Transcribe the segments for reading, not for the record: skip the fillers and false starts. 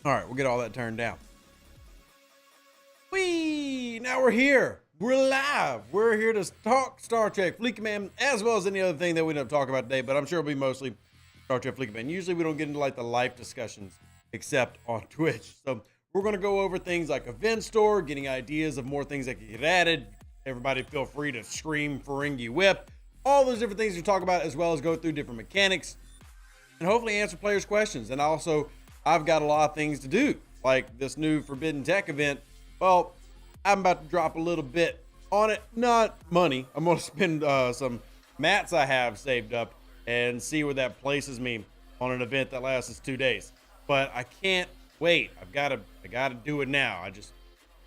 All right, we'll get all that turned down. Now we're here. We're live. We're here to talk Star Trek Fleet Command, as well as any other thing that we don't talk about today, but I'm sure it'll be mostly Star Trek Fleet Command. Usually we don't get into like the live discussions, except on Twitch. So we're going to go over things like event store, getting ideas of more things that can get added. Everybody feel free to scream Ferengi Whip. All those different things we talk about, as well as go through different mechanics and hopefully answer players' questions. And also, I've got a lot of things to do, like this new Forbidden Tech event. Well, I'm about to drop a little bit on it, not money. I'm going to spend some mats I have saved up and see where that places me on an event that lasts 2 days. But I can't wait. I gotta do it now.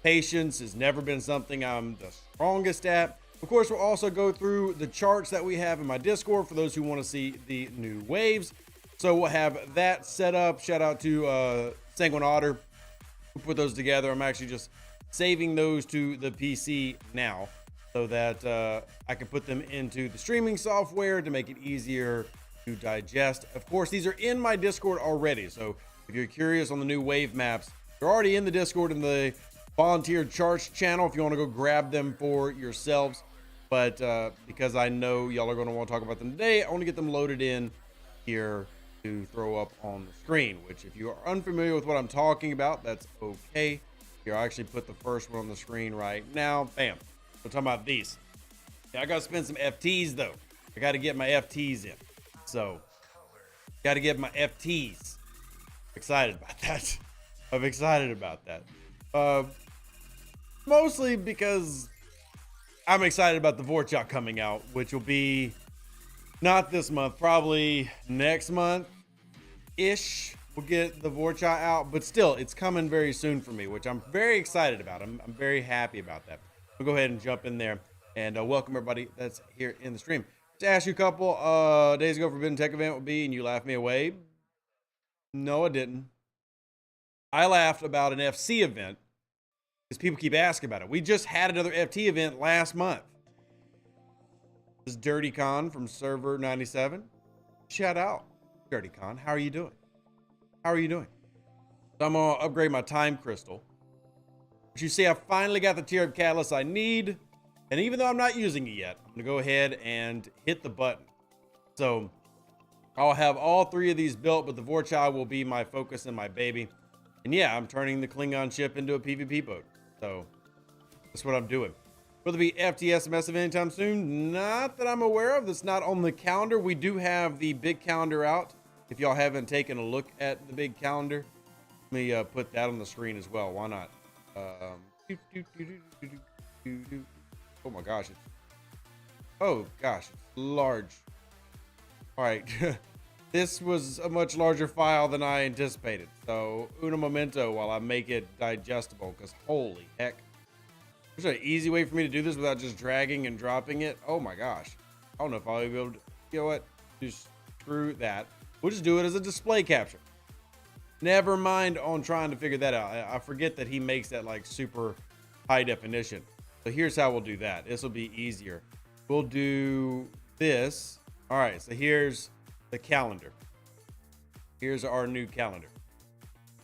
Patience has never been something I'm the strongest at. Of course, we'll also go through the charts that we have in my Discord for those who want to see the new waves. So we'll have that set up. Shout out to Sanguine Otter who put those together. I'm actually just saving those to the PC now so that I can put them into the streaming software to make it easier to digest. Of course, these are in my Discord already. So if you're curious on the new wave maps, they're already in the Discord in the volunteer charts channel if you want to go grab them for yourselves. But because I know y'all are going to want to talk about them today, I want to get them loaded in here to throw up on the screen, which if you are unfamiliar with what I'm talking about, that's okay. Here, I actually put the first one on the screen right now. Bam. We're talking about these. Yeah, I got to spend some FTs though. I got to get my FTs in. So, got to get my FTs. Excited about that. I'm excited about that. Mostly because I'm excited about the Vorchok coming out, which will be not this month, probably next month-ish. We'll get the Vorchok out, but still, it's coming very soon for me, which I'm very excited about. I'm very happy about that. We'll go ahead and jump in there and welcome everybody that's here in the stream. To ask you a couple days ago, Forbidden Tech event would be, and you laughed me away. No, I didn't. I laughed about an FC event because people keep asking about it. We just had another FT event last month. This is Dirty Con from Server 97. Shout out, Dirty Con. How are you doing? How are you doing? So I'm going to upgrade my time crystal. But you see, I finally got the tier of catalyst I need. And even though I'm not using it yet, I'm going to go ahead and hit the button. So I'll have all three of these built, but the Vorchok will be my focus and my baby. And yeah, I'm turning the Klingon ship into a PvP boat. So that's what I'm doing. Will there be FTSMS event anytime soon? Not that I'm aware of. That's not on the calendar. We do have the big calendar out. If y'all haven't taken a look at the big calendar, let me put that on the screen as well. Why not? Oh my gosh. It's large. All right. This was a much larger file than I anticipated. So uno momento while I make it digestible, because holy heck. There's an easy way for me to do this without just dragging and dropping it. Oh my gosh. I don't know if I'll be able to, you know what? Just screw that. We'll just do it as a display capture. Never mind on trying to figure that out. I forget that he makes that like super high definition. So here's how we'll do that. This will be easier. We'll do this. All right, so here's the calendar. Here's our new calendar.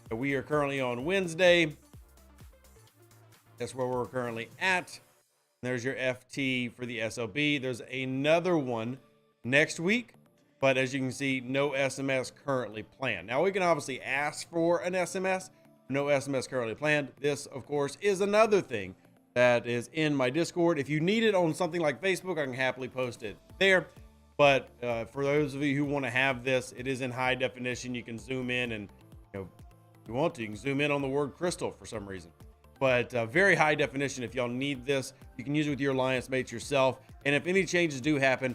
So we are currently on Wednesday. That's where we're currently at. There's your FT for the SOB. There's another one next week. But as you can see, no SMS currently planned. Now, we can obviously ask for an SMS. No SMS currently planned. This, of course, is another thing that is in my Discord. If you need it on something like Facebook, I can happily post it there. But for those of you who want to have this, it is in high definition. You can zoom in and, if you want to, you can zoom in on the word crystal for some reason. But very high definition. If y'all need this, you can use it with your alliance mates yourself. And if any changes do happen,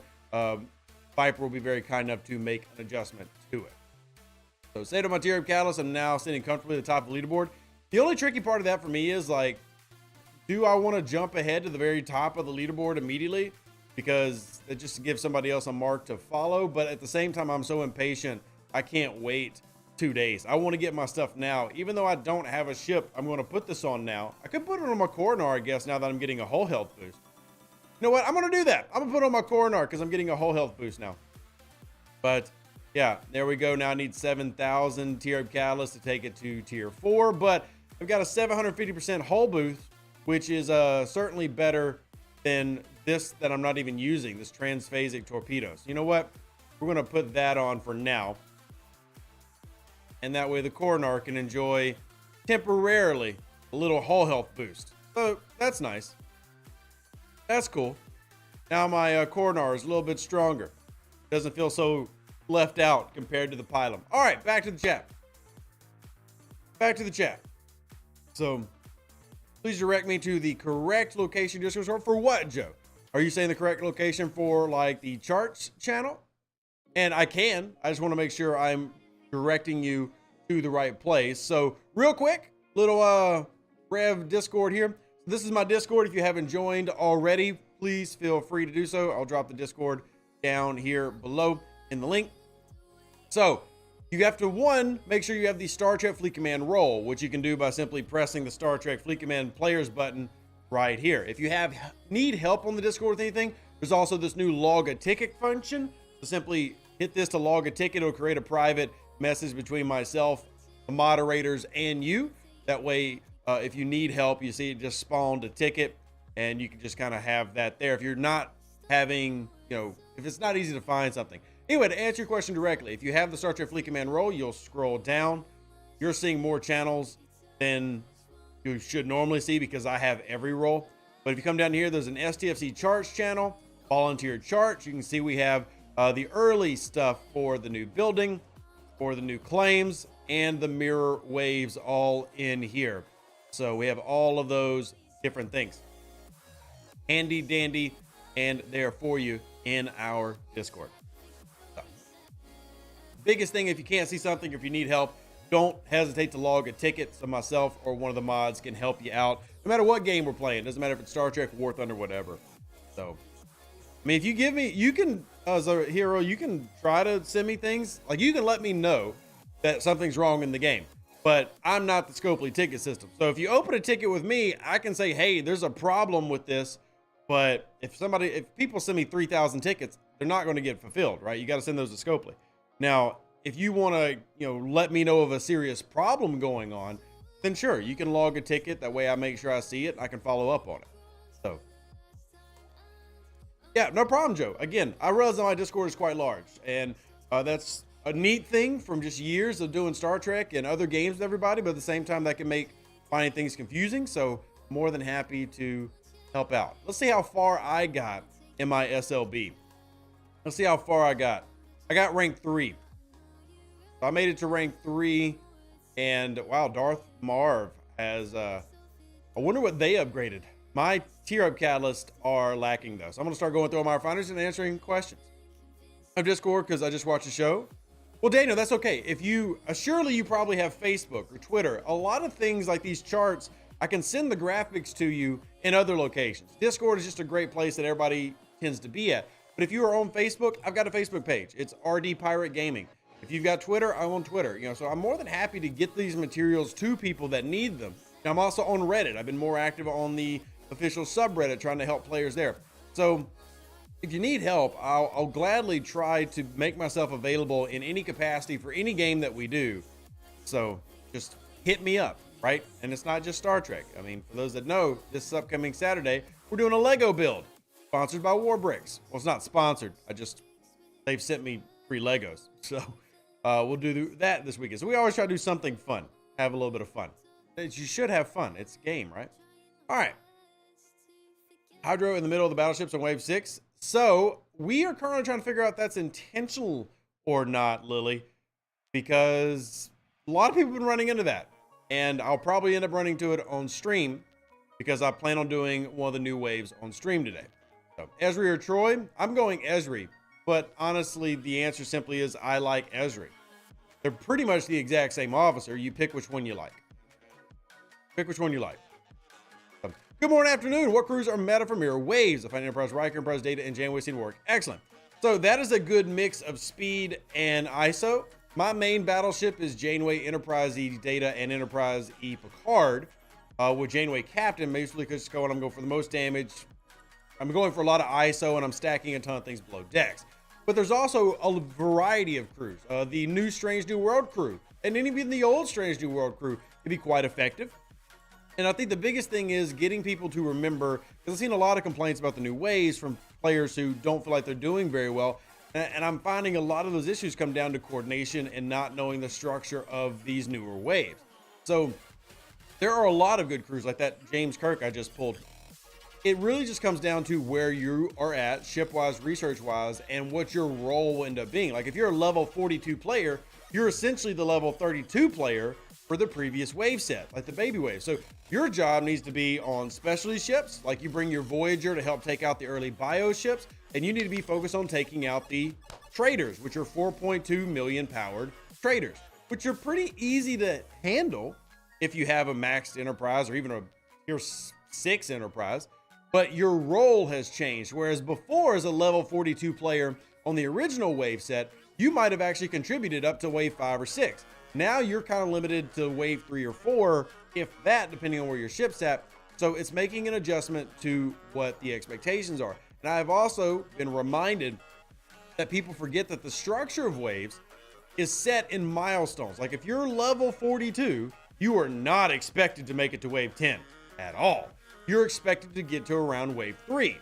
Viper will be very kind enough to make an adjustment to it. So say to my tier of catalyst, I'm now sitting comfortably at the top of the leaderboard. The only tricky part of that for me is like, do I want to jump ahead to the very top of the leaderboard immediately? Because it just gives somebody else a mark to follow. But at the same time, I'm so impatient. I can't wait 2 days. I want to get my stuff now. Even though I don't have a ship, I'm going to put this on now. I could put it on my Coronar, I guess, now that I'm getting a whole health boost. You know what? I'm going to do that. I'm going to put it on my Coronar because I'm getting a whole health boost now. But Yeah, there we go. Now I need 7,000 tier up catalyst to take it to tier 4, but I've got a 750% hull boost, which is certainly better than this that I'm not even using, this transphasic torpedoes. You know what? We're going to put that on for now. And that way the Coronar can enjoy temporarily a little hull health boost. So that's nice. That's cool. Now my Coronar is a little bit stronger. Doesn't feel so left out compared to the Pylum. All right, back to the chat. Back to the chat. So please direct me to the correct location Discord for what, Joe? Are you saying the correct location for like the charts channel? And I just want to make sure I'm directing you to the right place. So real quick, little Rev Discord here. This is my Discord. If you haven't joined already, please feel free to do so. I'll drop the Discord down here below in the link. So you have to, make sure you have the Star Trek Fleet Command role, which you can do by simply pressing the Star Trek Fleet Command players button right here. If you need help on the Discord with anything, there's also this new log a ticket function. So simply hit this to log a ticket. It'll create a private message between myself, the moderators, and you. That way, if you need help, you see it just spawned a ticket, and you can just kind of have that there. If you're not having, if it's not easy to find something. Anyway, to answer your question directly, if you have the Star Trek Fleet Command role, you'll scroll down. You're seeing more channels than you should normally see because I have every role. But if you come down here, there's an STFC charts channel, volunteer charts. You can see we have the early stuff for the new building, for the new claims, and the mirror waves all in here. So we have all of those different things. Handy dandy, and they're for you in our Discord. So, biggest thing, if you can't see something, if you need help, don't hesitate to log a ticket so myself or one of the mods can help you out. No matter what game we're playing, doesn't matter if it's Star Trek, War Thunder, whatever. So, I mean, if you give me, you can, as a hero, you can try to send me things. Like, you can let me know that something's wrong in the game. But I'm not the Scopely ticket system. So if you open a ticket with me, I can say, hey, there's a problem with this. But if people send me 3,000 tickets, they're not going to get fulfilled, right? You got to send those to Scopely. Now, if you want to, let me know of a serious problem going on, then sure, you can log a ticket. That way I make sure I see it and I can follow up on it. So, yeah, no problem, Joe. Again, I realize that my Discord is quite large, and that's a neat thing from just years of doing Star Trek and other games with everybody, but at the same time, that can make finding things confusing. So, more than happy to help out. Let's see how far I got in my SLB. Let's see how far I got. I got rank 3. So I made it to rank 3, and wow, Darth Marv has, I wonder what they upgraded. My tier up catalysts are lacking though. So I'm gonna start going through all my refiners and answering questions. Of Discord, because I just watched the show. Well, Daniel, that's okay. If you, surely you probably have Facebook or Twitter. A lot of things like these charts, I can send the graphics to you in other locations. Discord is just a great place that everybody tends to be at. But if you are on Facebook, I've got a Facebook page. It's RD Pirate Gaming. If you've got Twitter, I'm on Twitter. So I'm more than happy to get these materials to people that need them. Now, I'm also on Reddit. I've been more active on the official subreddit trying to help players there. So if you need help, I'll gladly try to make myself available in any capacity for any game that we do. So just hit me up, right? And it's not just Star Trek. I mean, for those that know, this upcoming Saturday, we're doing a Lego build sponsored by Warbricks. Well, it's not sponsored. They've sent me free Legos. So we'll do that this weekend. So we always try to do something fun, have a little bit of fun. You should have fun. It's a game, right? All right. Hydro in the middle of the battleships on wave 6. So we are currently trying to figure out if that's intentional or not, Lily, because a lot of people have been running into that. And I'll probably end up running to it on stream because I plan on doing one of the new waves on stream today. So Esri or Troy? I'm going Esri, but honestly, the answer simply is I like Esri. They're pretty much the exact same officer. You pick which one you like. Pick which one you like. Good morning, afternoon. What crews are meta for Mirror Waves? I find Enterprise Riker, Enterprise Data, and Janeway seem to work. Excellent. So that is a good mix of speed and ISO. My main battleship is Janeway Enterprise E Data and Enterprise E Picard. With Janeway Captain, basically because I'm going for the most damage. I'm going for a lot of ISO and I'm stacking a ton of things below decks. But there's also a variety of crews. The new Strange New World crew, and even the old Strange New World crew can be quite effective. And I think the biggest thing is getting people to remember, because I've seen a lot of complaints about the new waves from players who don't feel like they're doing very well. And I'm finding a lot of those issues come down to coordination and not knowing the structure of these newer waves. So there are a lot of good crews like that James Kirk I just pulled. It really just comes down to where you are at ship-wise, research-wise, and what your role will end up being. Like if you're a level 42 player, you're essentially the level 32 player for the previous wave set, like the baby wave. So your job needs to be on specialty ships, like you bring your Voyager to help take out the early bio ships, and you need to be focused on taking out the traders, which are 4.2 million powered traders, which are pretty easy to handle if you have a maxed enterprise or even a tier 6 enterprise. But your role has changed, whereas before as a level 42 player on the original wave set, you might have actually contributed up to wave 5 or 6. Now you're kind of limited to wave 3 or 4, if that, depending on where your ship's at. So it's making an adjustment to what the expectations are. And I've also been reminded that people forget that the structure of waves is set in milestones. Like if you're level 42, you are not expected to make it to wave 10 at all. You're expected to get to around wave 3,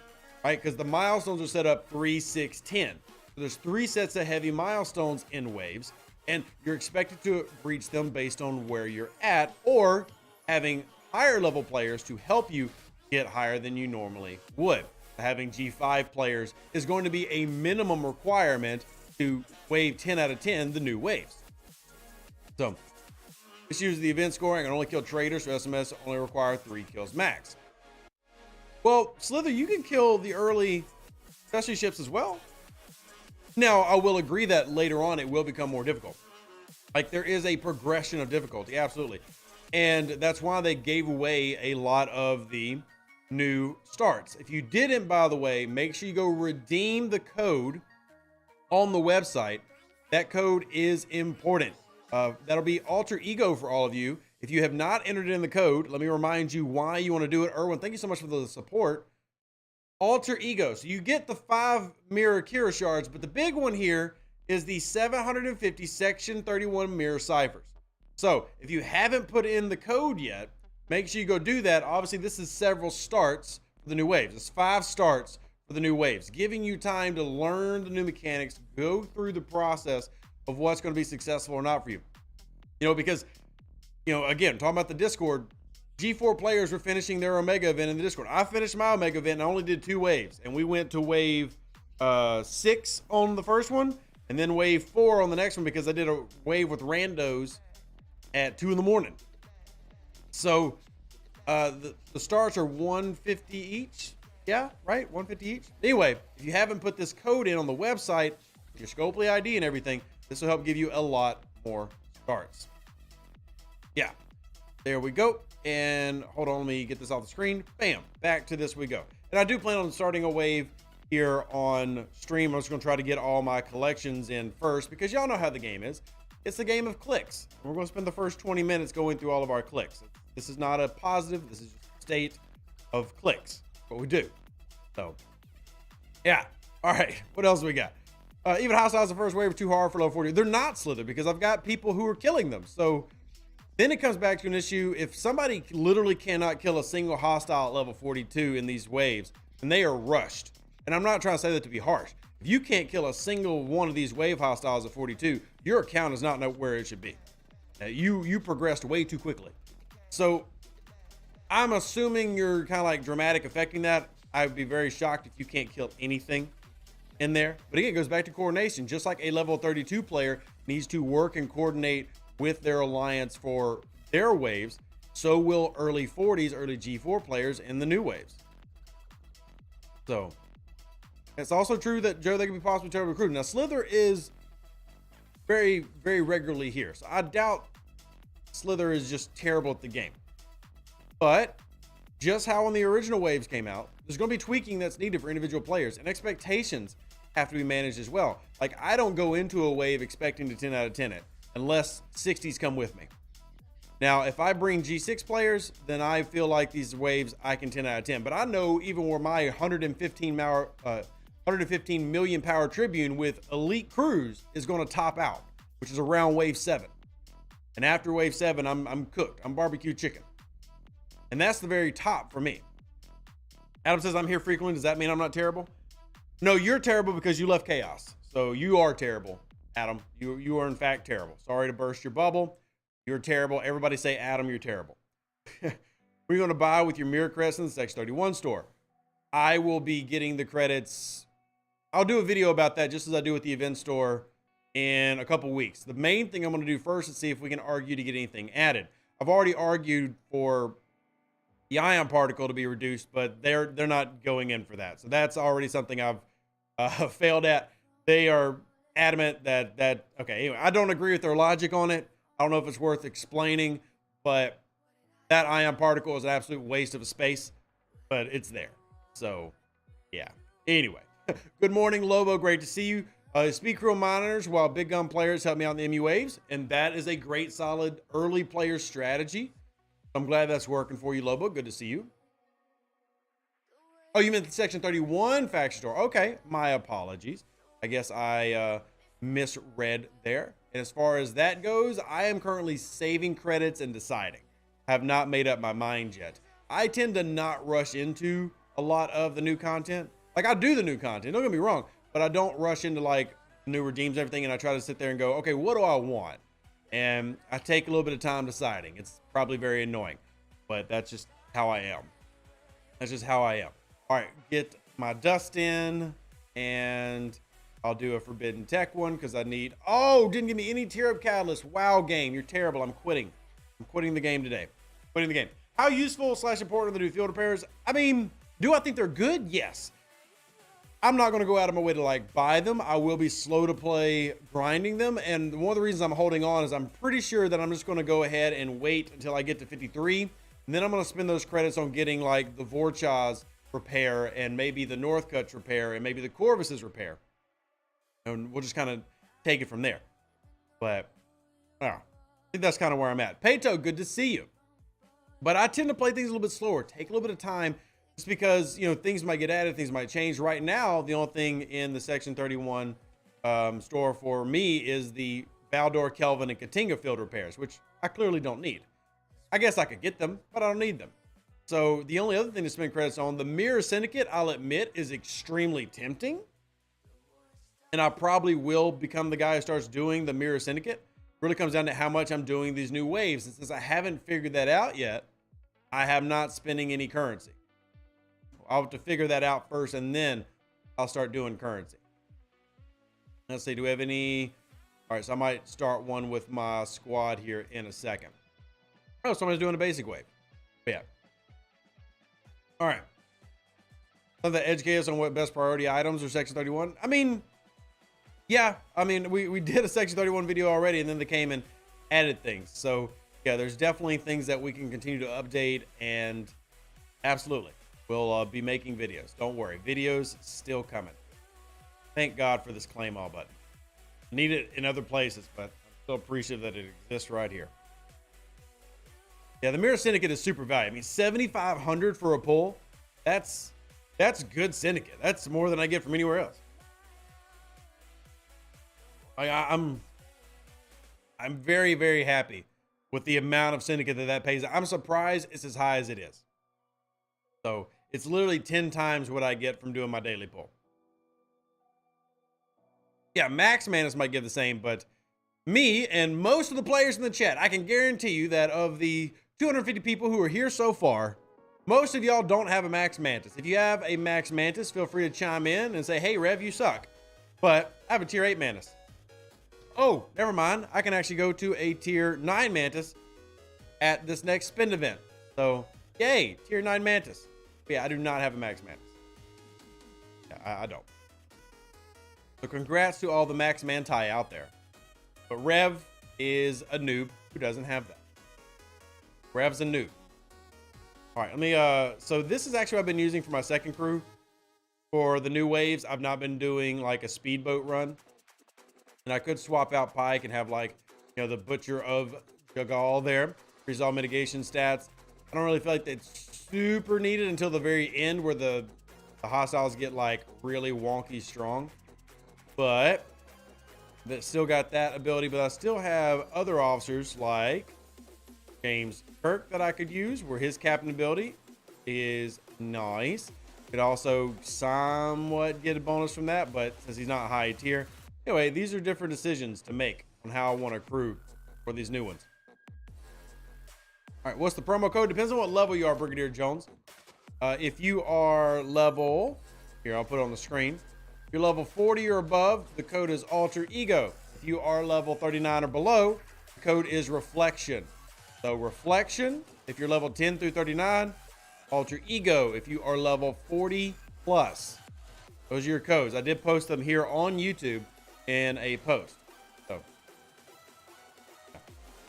right? Because the milestones are set up 3, 6, 10. So there's 3 sets of heavy milestones in waves, and you're expected to reach them based on where you're at, or having higher level players to help you get higher than you normally would. Having G5 players is going to be a minimum requirement to wave 10 out of 10, the new waves. So this uses the event scoring. I can only kill traders, so SMS only require 3 kills max. Well, Slither, you can kill the early specialty ships as well. Now, I will agree that later on it will become more difficult. Like there is a progression of difficulty, absolutely. And that's why they gave away a lot of the new starts. If you didn't, by the way, make sure you go redeem the code on the website. That code is important. That'll be alter ego for all of you. If you have not entered in the code, let me remind you why you want to do it. Erwin, thank you so much for the support. Alter ego. So you get the 5 mirror Kira shards, but the big one here is the 750 section 31 mirror ciphers. So if you haven't put in the code yet, make sure you go do that. Obviously, this is several starts for the new waves. It's 5 starts for the new waves, giving you time to learn the new mechanics, go through the process of what's going to be successful or not for you. You know, because, you know, again, talking about the Discord, G4 players were finishing their Omega event in the Discord. I finished my Omega event and I only did 2 waves. And we went to wave 6 on the first one and then wave 4 on the next one because I did a wave with randos at 2 in the morning. So the starts are 150 each. Yeah, right? 150 each. Anyway, if you haven't put this code in on the website, your Scopely ID and everything, this will help give you a lot more starts. Yeah, there we go. And hold on, let me get this off the screen. Bam, back to this we go. And I do plan on starting a wave here on stream. I'm just gonna try to get all my collections in first because y'all know how the game is. It's a game of clicks. We're gonna spend the first 20 minutes going through all of our clicks. This is not a positive, this is just a state of clicks, what we do. So, yeah, all right, what else we got? Even hostiles, the first wave are too hard for level 40. They're not Slither because I've got people who are killing them. So then it comes back to an issue. If somebody literally cannot kill a single hostile at level 42 in these waves, then they are rushed. And I'm not trying to say that to be harsh. If you can't kill a single one of these wave hostiles at 42, your account is not where it should be. You progressed way too quickly. So I'm assuming you're kind of like dramatic affecting that. I would be very shocked if you can't kill anything in there. But again, it goes back to coordination. Just like a level 32 player needs to work and coordinate with their alliance for their waves, so will early 40s, early G4 players in the new waves. So it's also true that, Joe, they can be possibly terrible recruited. Now, Slither is very, very regularly here. So I doubt Slither is just terrible at the game. But just how when the original waves came out, there's going to be tweaking that's needed for individual players, and expectations have to be managed as well. Like, I don't go into a wave expecting to 10 out of 10 it unless 60s come with me. Now, if I bring G6 players, then I feel like these waves I can 10 out of 10. But I know even where my 115 115 million power Tribune with elite crews is going to top out, which is around wave 7. And after wave 7, I'm cooked. I'm barbecue chicken. And that's the very top for me. Adam says I'm here frequently. Does that mean I'm not terrible? No, you're terrible because you left chaos. So you are terrible, Adam. You are in fact terrible. Sorry to burst your bubble. You're terrible. Everybody say, Adam, you're terrible. We're going to buy with your mirror credits in the Section 31 store. I will be getting the credits. I'll do a video about that just as I do with the event store in a couple weeks. The main thing I'm going to do first is see if we can argue to get anything added. I've already argued for the ion particle to be reduced, but they're not going in for that. So that's already something I've failed at. They are adamant that okay, anyway, I don't agree with their logic on it. I don't know if it's worth explaining, but that ion particle is an absolute waste of a space, but it's there. So yeah, anyway. Good morning, Lobo. Great to see you. Speed crew monitors while big gun players help me out in the MU waves, and that is a great, solid early player strategy. I'm glad that's working for you, Lobo. Good to see you. Oh, you meant the Section 31 faction store. Okay, my apologies. I guess I misread there. And as far as that goes, I am currently saving credits and deciding. Have not made up my mind yet. I tend to not rush into a lot of the new content. Like, I do the new content, don't get me wrong, but I don't rush into like new redeems and everything, and I try to sit there and go, okay, what do I want? And I take a little bit of time deciding. It's probably very annoying, but that's just how I am. That's just how I am. All right, get my dust in, and I'll do a Forbidden Tech one because I need, oh, didn't give me any tier up catalyst. Wow, game, you're terrible. I'm quitting. I'm quitting the game today. Quitting the game. How useful / important are the new field repairs? I mean, do I think they're good? Yes. I'm not going to go out of my way to like buy them. I will be slow to play grinding them. And one of the reasons I'm holding on is I'm pretty sure that I'm just going to go ahead and wait until I get to 53. And then I'm going to spend those credits on getting like the Vorchaz repair and maybe the Northcuts repair and maybe the Corvus's repair. And we'll just kind of take it from there. But I think that's kind of where I'm at. Peyto, good to see you. But I tend to play things a little bit slower. Take a little bit of time. Just because, you know, things might get added, things might change. Right now, the only thing in the Section 31 store for me is the Valdor, Kelvin, and Katinga field repairs, which I clearly don't need. I guess I could get them, but I don't need them. So the only other thing to spend credits on, the Mirror Syndicate, I'll admit, is extremely tempting. And I probably will become the guy who starts doing the Mirror Syndicate. It really comes down to how much I'm doing these new waves. And since I haven't figured that out yet, I have not spending any currency. I'll have to figure that out first, and then I'll start doing currency. Let's see, do we have any? All right, so I might start one with my squad here in a second. Oh, somebody's doing a basic wave. Yeah. All right. So the educate us on what best priority items are Section 31. I mean, yeah. I mean, we did a Section 31 video already, and then they came and added things. So, yeah, there's definitely things that we can continue to update, and absolutely. We'll be making videos. Don't worry. Videos still coming. Thank God for this claim all button. Need it in other places, but I'm still appreciative that it exists right here. Yeah, the Mirror Syndicate is super valuable. I mean, 7,500 for a pull. That's good Syndicate. That's more than I get from anywhere else. I'm very, very happy with the amount of Syndicate that pays. I'm surprised it's as high as it is. So it's literally 10 times what I get from doing my daily pull. Yeah, Max Mantis might give the same, but me and most of the players in the chat, I can guarantee you that of the 250 people who are here so far, most of y'all don't have a Max Mantis. If you have a Max Mantis, feel free to chime in and say, hey, Rev, you suck. But I have a tier 8 Mantis. Oh, never mind. I can actually go to a tier 9 Mantis at this next spin event. So, yay, tier 9 Mantis. Yeah, I do not have a Max Mantis. Yeah, I don't. So congrats to all the Max Manti out there. But Rev is a noob who doesn't have that. Rev's a noob. All right, let me, so this is actually what I've been using for my second crew. For the new waves, I've not been doing like a speedboat run. And I could swap out Pike and have like, you know, the Butcher of Jagal there. Increase all mitigation stats. I don't really feel like it's super needed until the very end where the The hostiles get like really wonky strong, but that still got that ability. But I still have other officers like James Kirk that I could use, where his captain ability is nice. Could also somewhat get a bonus from that, but since he's not high tier. Anyway, these are different decisions to make on how I want to accrue for these new ones. All right, what's the promo code? Depends on what level you are, Brigadier Jones. If you are level, here, I'll put it on the screen. If you're level 40 or above, the code is Alter Ego. If you are level 39 or below, the code is Reflection. So Reflection, if you're level 10 through 39, Alter Ego, if you are level 40 plus. Those are your codes. I did post them here on YouTube in a post. So,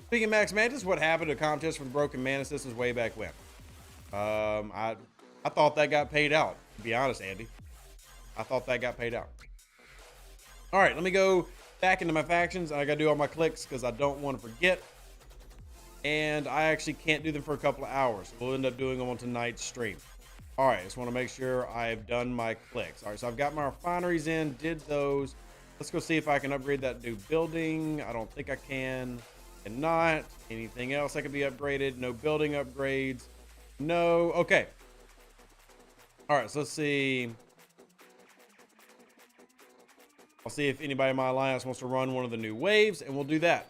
speaking of Max Mantis, what happened to a contest for the Broken Mantis systems way back when? I thought that got paid out, to be honest, Andy. I thought that got paid out. All right, let me go back into my factions. I got to do all my clicks because I don't want to forget. And I actually can't do them for a couple of hours. We'll end up doing them on tonight's stream. All right, just want to make sure I've done my clicks. All right, so I've got my refineries in, did those. Let's go see if I can upgrade that new building. I don't think I can. Cannot. Anything else that could be upgraded? No building upgrades. No. Okay. All right, so let's see. I'll see if anybody in my alliance wants to run one of the new waves, and we'll do that.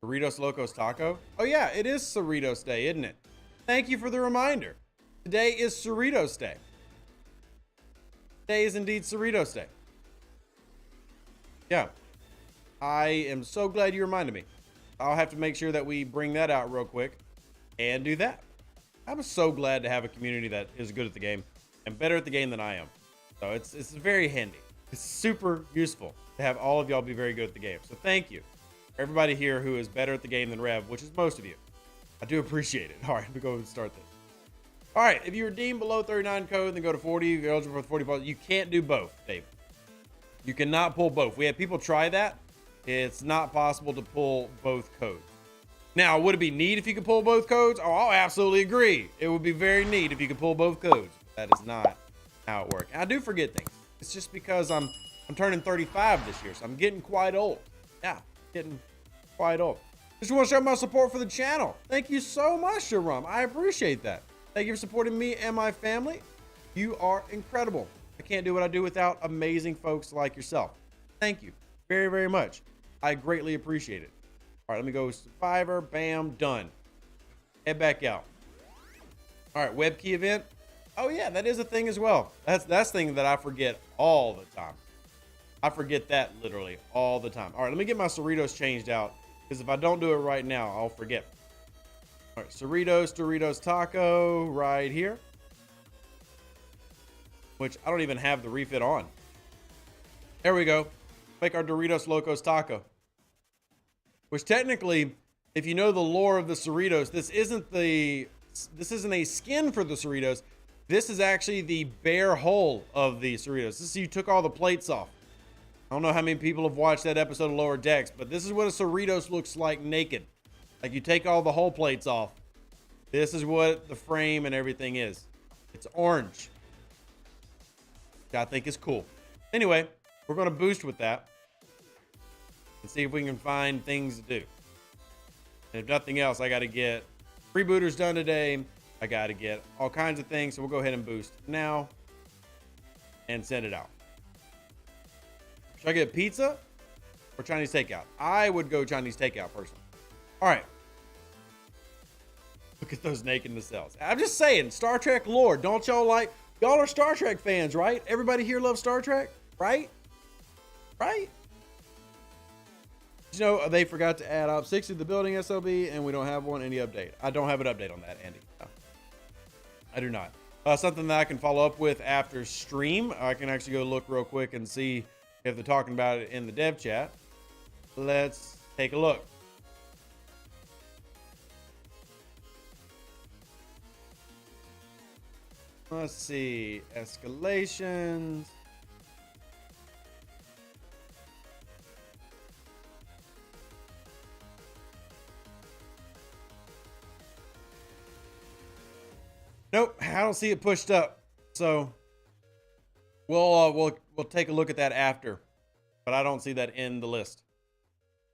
Cerritos Locos Taco. Oh yeah, it is Cerritos Day, isn't it? Thank you for the reminder. Today is Cerritos Day. Today is indeed Cerritos Day. Yeah. I am so glad you reminded me. I'll have to make sure that we bring that out real quick and do that. I'm so glad to have a community that is good at the game and better at the game than I am. So it's very handy. It's super useful to have all of y'all be very good at the game. So thank you. Everybody here who is better at the game than Rev, which is most of you. I do appreciate it. All right, let me go and start this. All right, if you redeem below 39 code, then go to 40. You're eligible for the 40 plus. You can't do both, Dave. You cannot pull both. We had people try that. It's not possible to pull both codes. Now, would it be neat if you could pull both codes? Oh, I'll absolutely agree. It would be very neat if you could pull both codes. That is not how it works. And I do forget things. It's just because I'm turning 35 this year, so I'm getting quite old. Yeah, getting quite old. Just want to show my support for the channel. Thank you so much, Sharam. I appreciate that. Thank you for supporting me and my family. You are incredible. I can't do what I do without amazing folks like yourself. Thank you very, very much. I greatly appreciate it. All right, let me go Survivor. Bam, done. Head back out. All right, web key event. Oh yeah, that is a thing as well. That's the thing that I forget all the time. I forget that literally all the time. All right, let me get my Cerritos changed out because if I don't do it right now, I'll forget. All right, Cerritos Taco right here, which I don't even have the refit on. There we go. Make our Doritos Locos Taco. Which technically, if you know the lore of the Cerritos, this isn't a skin for the Cerritos. This is actually the bare hull of the Cerritos. This is, you took all the plates off. I don't know how many people have watched that episode of Lower Decks, but this is what a Cerritos looks like naked. Like you take all the hull plates off. This is what the frame and everything is. It's orange. Which I think is cool. Anyway, we're going to boost with that. And see if we can find things to do. And if nothing else, I got to get freebooters done today. I got to get all kinds of things. So we'll go ahead and boost now and send it out. Should I get pizza or Chinese takeout? I would go Chinese takeout personally. All right. Look at those naked nacelles. I'm just saying, Star Trek lore. Don't y'all like, y'all are Star Trek fans, right? Everybody here loves Star Trek, right? Right? You know, they forgot to add Op 60 to the building SOB, and we don't have one. Any update? I don't have an update on that, Andy. No, I do not. Something that I can follow up with after stream. I can actually go look real quick and see if they're talking about it in the dev chat. Let's take a look. Let's see. Escalations. Nope, I don't see it pushed up. So we'll take a look at that after, but I don't see that in the list.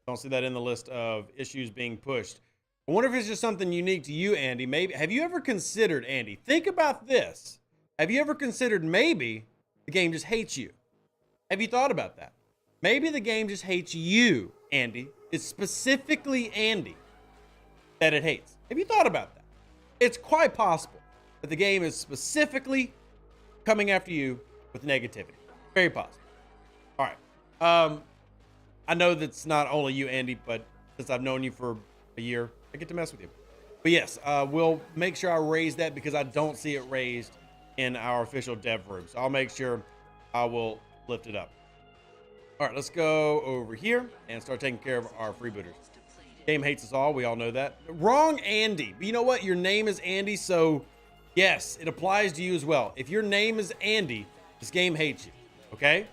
Don't see that in the list of issues being pushed. I wonder if it's just something unique to you, Andy. Maybe, have you ever considered, Andy, think about this. Have you ever considered maybe the game just hates you? Have you thought about that? Maybe the game just hates you, Andy. It's specifically Andy that it hates. Have you thought about that? It's quite possible that the game is specifically coming after you with negativity. Very possible. All right. I know that's not only you, Andy, but since I've known you for a year, I get to mess with you. But yes, we'll make sure I raise that because I don't see it raised in our official dev room. So I'll make sure I will lift it up. All right, let's go over here and start taking care of our freebooters. Game hates us all. We all know that. Wrong, Andy. But you know what? Your name is Andy, so yes, it applies to you as well. If your name is Andy, this game hates you, okay?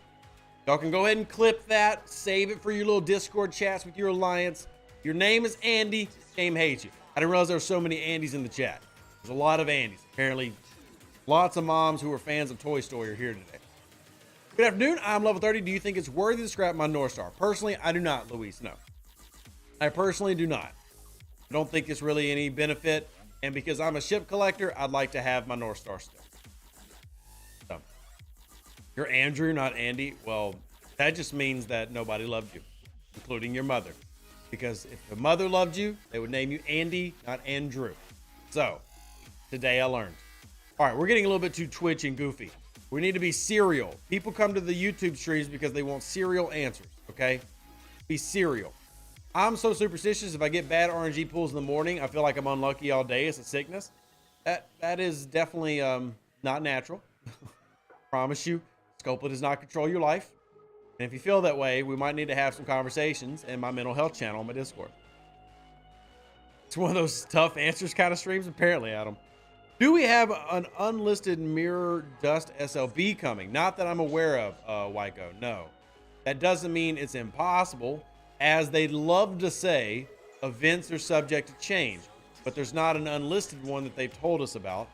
Y'all can go ahead and clip that, save it for your little Discord chats with your alliance. Your name is Andy, this game hates you. I didn't realize there were so many Andys in the chat. There's a lot of Andys. Apparently, lots of moms who are fans of Toy Story are here today. Good afternoon, I'm level 30. Do you think it's worthy to scrap my North Star? Personally, I do not, Luis, no. I personally do not. I don't think it's really any benefit. And because I'm a ship collector, I'd like to have my North Star still. So, you're Andrew, not Andy. Well, that just means that nobody loved you, including your mother. Because if the mother loved you, they would name you Andy, not Andrew. So, today I learned. All right, we're getting a little bit too Twitch and goofy. We need to be serial. People come to the YouTube streams because they want serial answers, okay? Be serial. I'm so superstitious, if I get bad RNG pulls in the morning, I feel like I'm unlucky all day. It's a sickness. That is definitely not natural. Promise you, Scopely does not control your life. And if you feel that way, we might need to have some conversations in my mental health channel on my Discord. It's one of those tough answers kind of streams, apparently, Adam. Do we have an unlisted Mirror Dust SLB coming? Not that I'm aware of, Wyko, no. That doesn't mean it's impossible. As they'd love to say, events are subject to change, but there's not an unlisted one that they've told us about.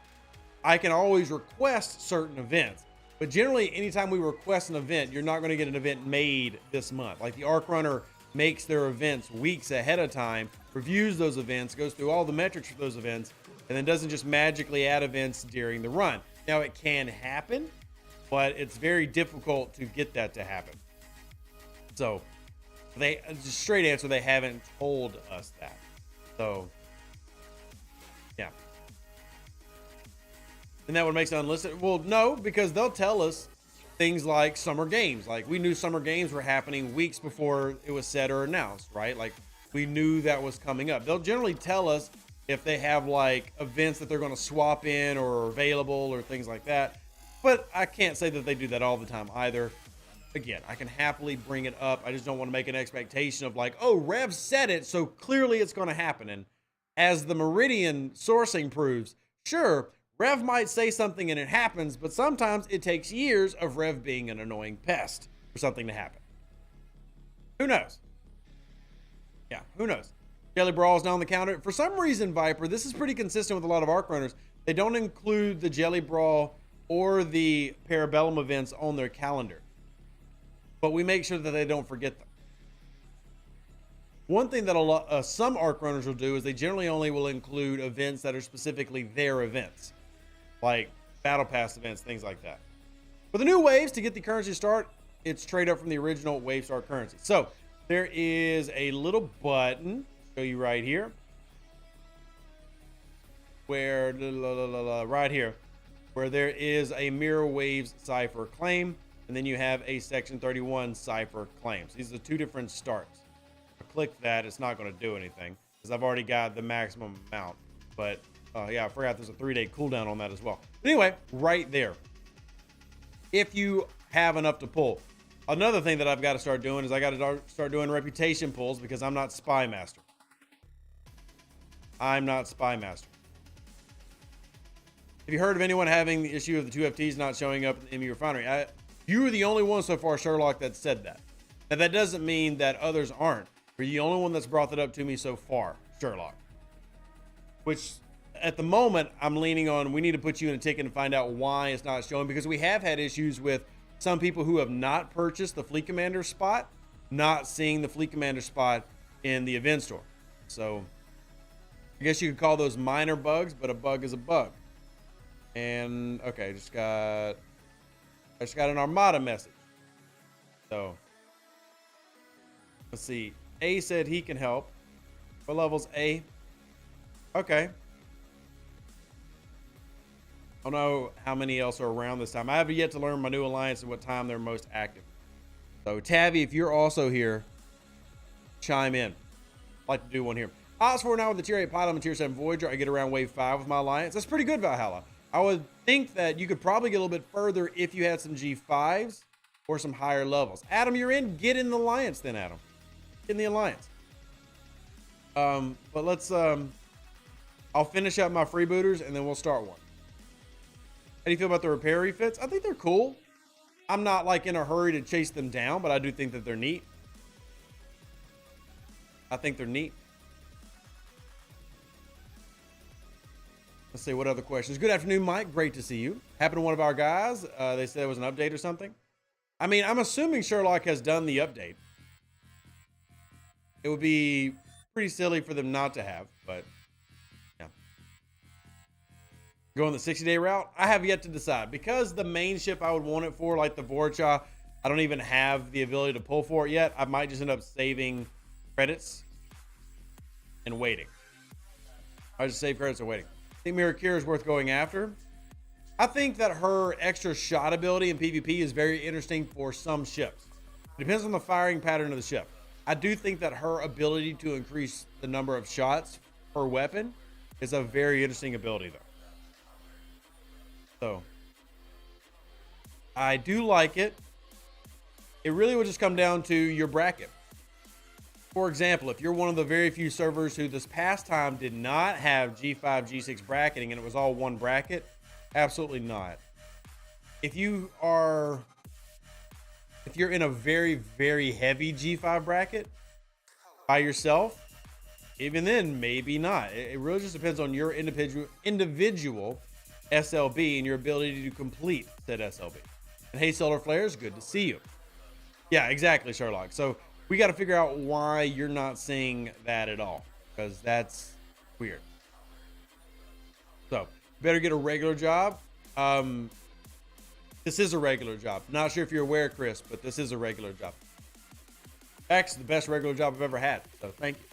I can always request certain events, but generally anytime we request an event, you're not going to get an event made this month. Like the Arc Runner makes their events weeks ahead of time, reviews those events, goes through all the metrics for those events, and then doesn't just magically add events during the run. Now it can happen, but it's very difficult to get that to happen. So just straight answer, they haven't told us that. So yeah. And that would make it unlisted. Well, no, because they'll tell us things like summer games. Like we knew summer games were happening weeks before it was said or announced, right? Like we knew that was coming up. They'll generally tell us if they have like events that they're going to swap in or available or things like that. But I can't say that they do that all the time either. Again, I can happily bring it up. I just don't want to make an expectation of like, oh, Rev said it, so clearly it's going to happen. And as the Meridian sourcing proves, sure, Rev might say something and it happens, but sometimes it takes years of Rev being an annoying pest for something to happen. Who knows? Yeah, who knows? Jelly Brawl is now on the counter. For some reason, Viper, this is pretty consistent with a lot of Arc Runners. They don't include the Jelly Brawl or the Parabellum events on their calendar, but we make sure that they don't forget them. One thing that some Arc Runners will do is they generally only will include events that are specifically their events, like Battle Pass events, things like that. For the new waves, to get the currency to start, it's trade up from the original Wave Start currency. So there is a little button, show you right here, where, right here, where there is a Mirror Waves Cipher claim, and then you have a Section 31 Cipher claims. These are two different starts. If I click that, it's not going to do anything because I've already got the maximum amount. But yeah, I forgot there's a 3-day cooldown on that as well. But anyway, right there. If you have enough to pull. Another thing that I've got to start doing is I got to start doing reputation pulls because I'm not Spy Master. I'm not Spy Master. Have you heard of anyone having the issue of the 2 FTs not showing up in the refinery? You were the only one so far, Sherlock, that said that. Now, that doesn't mean that others aren't. You're the only one that's brought that up to me so far, Sherlock. Which, at the moment, I'm leaning on, we need to put you in a ticket and find out why it's not showing, because we have had issues with some people who have not purchased the Fleet Commander spot, not seeing the Fleet Commander spot in the event store. So I guess you could call those minor bugs, but a bug is a bug. And okay, I just got an Armada message. So let's see. A said he can help. What level's A? Okay. I don't know how many else are around this time. I have yet to learn my new alliance and what time they're most active. So Tavi, if you're also here, chime in. I'd like to do one here. Odds for now with the tier 8 pilot on the tier 7 Voyager, I get around wave 5 with my alliance. That's pretty good, Valhalla. I would think that you could probably get a little bit further if you had some G5s or some higher levels. Adam, you're in. Get in the alliance then, Adam. Get in the alliance. But let's I'll finish up my freebooters and then we'll start one. How do you feel about the repair refits? I think they're cool. I'm not like in a hurry to chase them down, but I do think that they're neat. I think they're neat. Let's see what other questions. Good afternoon, Mike. Great to see you. Happened to one of our guys. They said it was an update or something. I mean, I'm assuming Sherlock has done the update. It would be pretty silly for them not to have, but yeah. Going the 60-day route, I have yet to decide, because the main ship I would want it for, like the Vorcha, I don't even have the ability to pull for it yet. I might just end up saving credits and waiting. I just save credits and waiting. I think Mirakira is worth going after. I think that her extra shot ability in PvP is very interesting for some ships. It depends on the firing pattern of the ship. I do think that her ability to increase the number of shots per weapon is a very interesting ability, though. So I do like it. It really would just come down to your bracket. For example, if you're one of the very few servers who this past time did not have G5, G6 bracketing and it was all one bracket, absolutely not. If you're in a very, very heavy G5 bracket by yourself, even then, maybe not. It really just depends on your individual SLB and your ability to complete said SLB. And hey, Solar Flares, good to see you. Yeah, exactly, Sherlock. So we got to figure out why you're not seeing that at all, because that's weird. So better get a regular job. This is a regular job. Not sure if you're aware, Chris, but this is a regular job. Actually, the best regular job I've ever had. So thank you.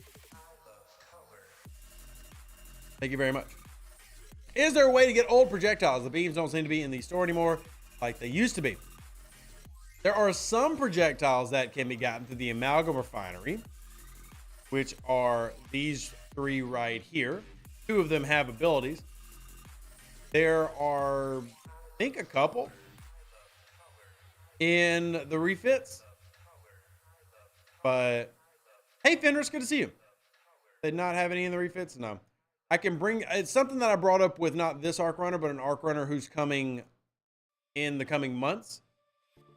Thank you very much. Is there a way to get old projectiles? The beams don't seem to be in the store anymore like they used to be. There are some projectiles that can be gotten through the Amalgam Refinery, which are these three right here. Two of them have abilities. There are, I think, a couple in the refits. But hey, Fenris, good to see you. Did not have any in the refits? No. I can bring, it's something that I brought up with not this Arc Runner, but an Arc Runner who's coming in the coming months,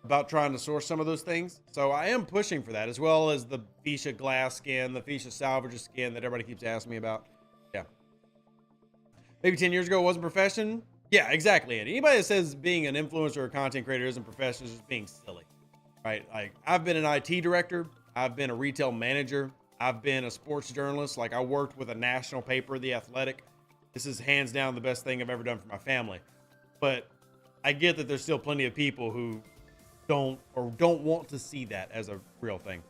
about trying to source some of those things. So I am pushing for that, as well as the Fisha glass skin, the Fisha salvager skin that everybody keeps asking me about. Yeah. Maybe 10 years ago it wasn't profession. Yeah, exactly. And anybody that says being an influencer or content creator isn't profession is just being silly, right? Like, I've been an IT director. I've been a retail manager. I've been a sports journalist. Like, I worked with a national paper, The Athletic. This is hands down the best thing I've ever done for my family. But I get that there's still plenty of people who don't want to see that as a real thing.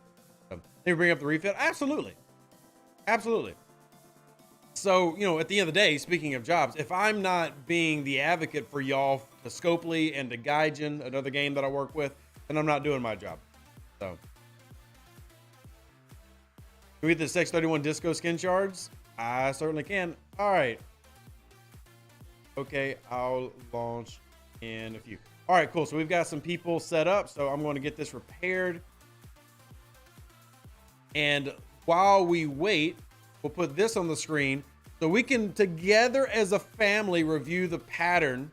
So, they bring up the refit. Absolutely. Absolutely. So, you know, at the end of the day, speaking of jobs, if I'm not being the advocate for y'all to Scopely and to Gaijin, another game that I work with, then I'm not doing my job. So, can we get the Sex 31 Disco skin shards? I certainly can. All right. Okay, I'll launch in a few. All right, cool. So we've got some people set up. So I'm going to get this repaired. And while we wait, we'll put this on the screen so we can together as a family review the pattern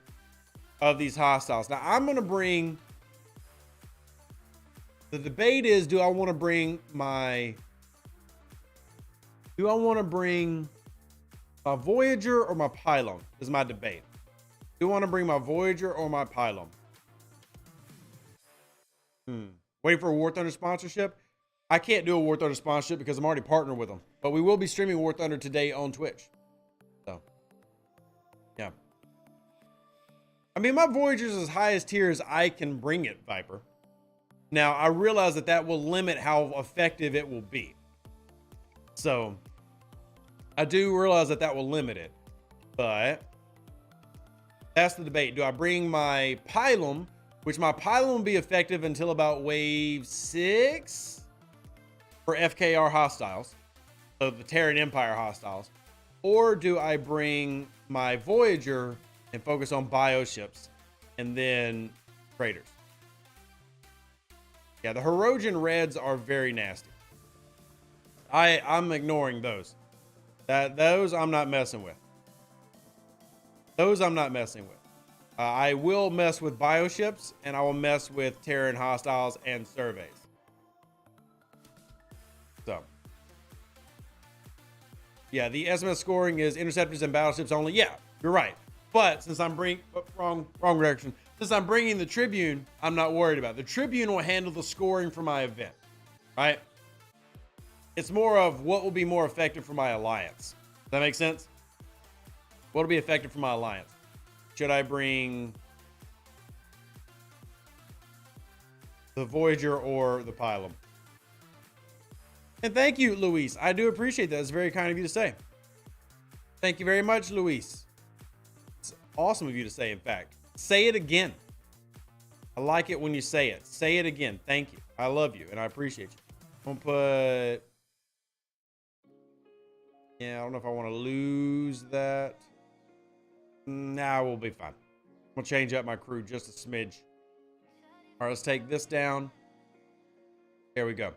of these hostiles. Now I'm going to bring, the debate is, do I want to bring My Voyager or my Pylon is my debate. Do you want to bring my Voyager or my Pylon? Waiting for a War Thunder sponsorship. I can't do a War Thunder sponsorship because I'm already partnered with them. But we will be streaming War Thunder today on Twitch. So, yeah. I mean, my Voyager's as high as tier as I can bring it, Viper. Now, I realize that that will limit how effective it will be. So, I do realize that that will limit it. But, that's the debate. Do I bring my Pylon, which my Pylon will be effective until about wave 6 for FKR hostiles, so the Terran Empire hostiles, or do I bring my Voyager and focus on bioships and then traders? Yeah, the Hirogen Reds are very nasty. I'm ignoring those. Those I'm not messing with. Those I'm not messing with. I will mess with bioships, and I will mess with Terran hostiles and surveys. So, yeah, the SMS scoring is interceptors and battleships only. Yeah, you're right. But since I'm wrong direction. Since I'm bringing the Tribune, I'm not worried about it. The Tribune will handle the scoring for my event, right? It's more of what will be more effective for my alliance. Does that make sense? What will be effective for my alliance? Should I bring the Voyager or the Pylon? And thank you, Luis. I do appreciate that. It's very kind of you to say. Thank you very much, Luis. It's awesome of you to say, in fact. Say it again. I like it when you say it. Say it again. Thank you. I love you, and I appreciate you. I'm going to put... Yeah, I don't know if I want to lose that. Nah, we'll be fine. I'm going to change up my crew just a smidge. All right, let's take this down. There we go.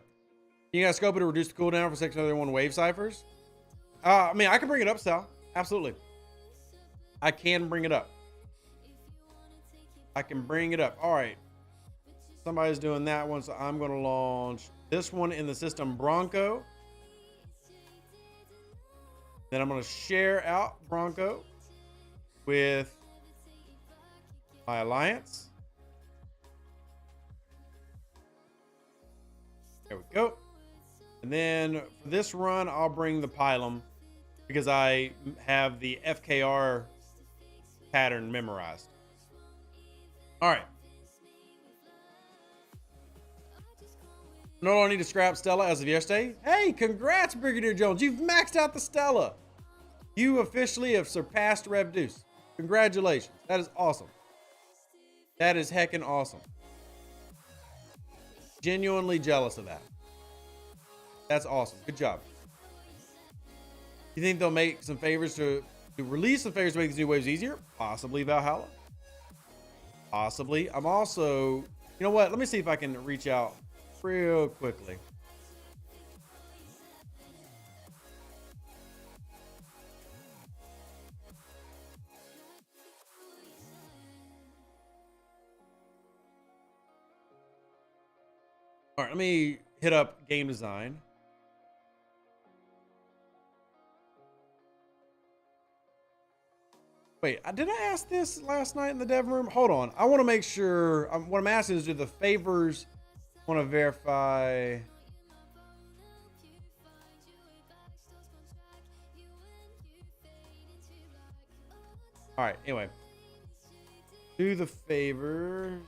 You got scope it to reduce the cooldown for 601 wave ciphers? I mean, I can bring it up, Sal. Absolutely. I can bring it up. I can bring it up. All right. Somebody's doing that one, so I'm going to launch this one in the system Bronco. Then I'm going to share out Bronco with my alliance. There we go. And then for this run, I'll bring the Pylon because I have the FKR pattern memorized. All right. No, I need to scrap Stella as of yesterday. Hey, congrats, Brigadier Jones. You've maxed out the Stella. You officially have surpassed Rev Deuce. Congratulations. That is awesome. That is heckin' awesome. Genuinely jealous of that. That's awesome. Good job. You think they'll make some favors to release some favors to make these new waves easier? Possibly Valhalla. Possibly. I'm also, you know what? Let me see if I can reach out real quickly. All right, let me hit up game design. Wait, did I ask this last night in the dev room? Hold on. I want to make sure. What I'm asking is, do the favors want to verify? All right, anyway. Do the favors.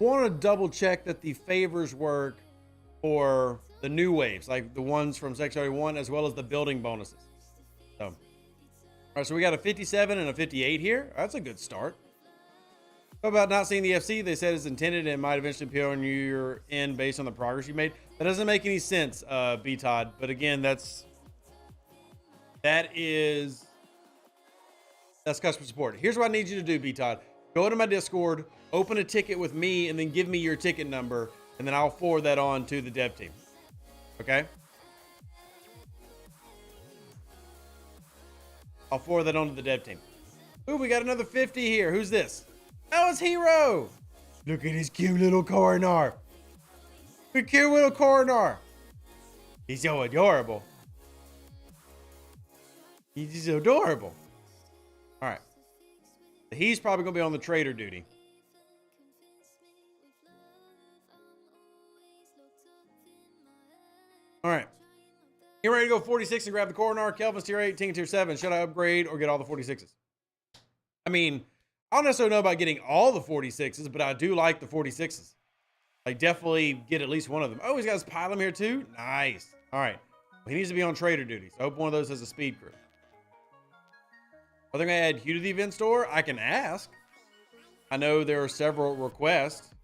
Want to double check that the favors work for the new waves, like the ones from Sector 1, as well as the building bonuses. So, all right, so we got a 57 and a 58 here. That's a good start. How about not seeing the FC? They said it's intended and might eventually appear on your end based on the progress you made. That doesn't make any sense, B Todd. But again, that's customer support. Here's what I need you to do, B Todd. Go to my Discord, open a ticket with me, and then give me your ticket number, and then I'll forward that on to the dev team. Okay? I'll forward that on to the dev team. Ooh, we got another 50 here. Who's this? Oh, it's Hero. Look at his cute little coronar. The cute little coronar. He's so adorable. He's so adorable. All right. He's probably going to be on the trader duty. All right. You ready to go 46 and grab the coronar? Kelvin's tier 8, Ting tier 7. Should I upgrade or get all the 46s? I mean, I don't necessarily know about getting all the 46s, but I do like the 46s. I definitely get at least one of them. Oh, he's got his pylum here too? Nice. All right. Well, he needs to be on trader duty, so I hope one of those has a speed crew. Are they going to add Hugh to the event store? I can ask. I know there are several requests.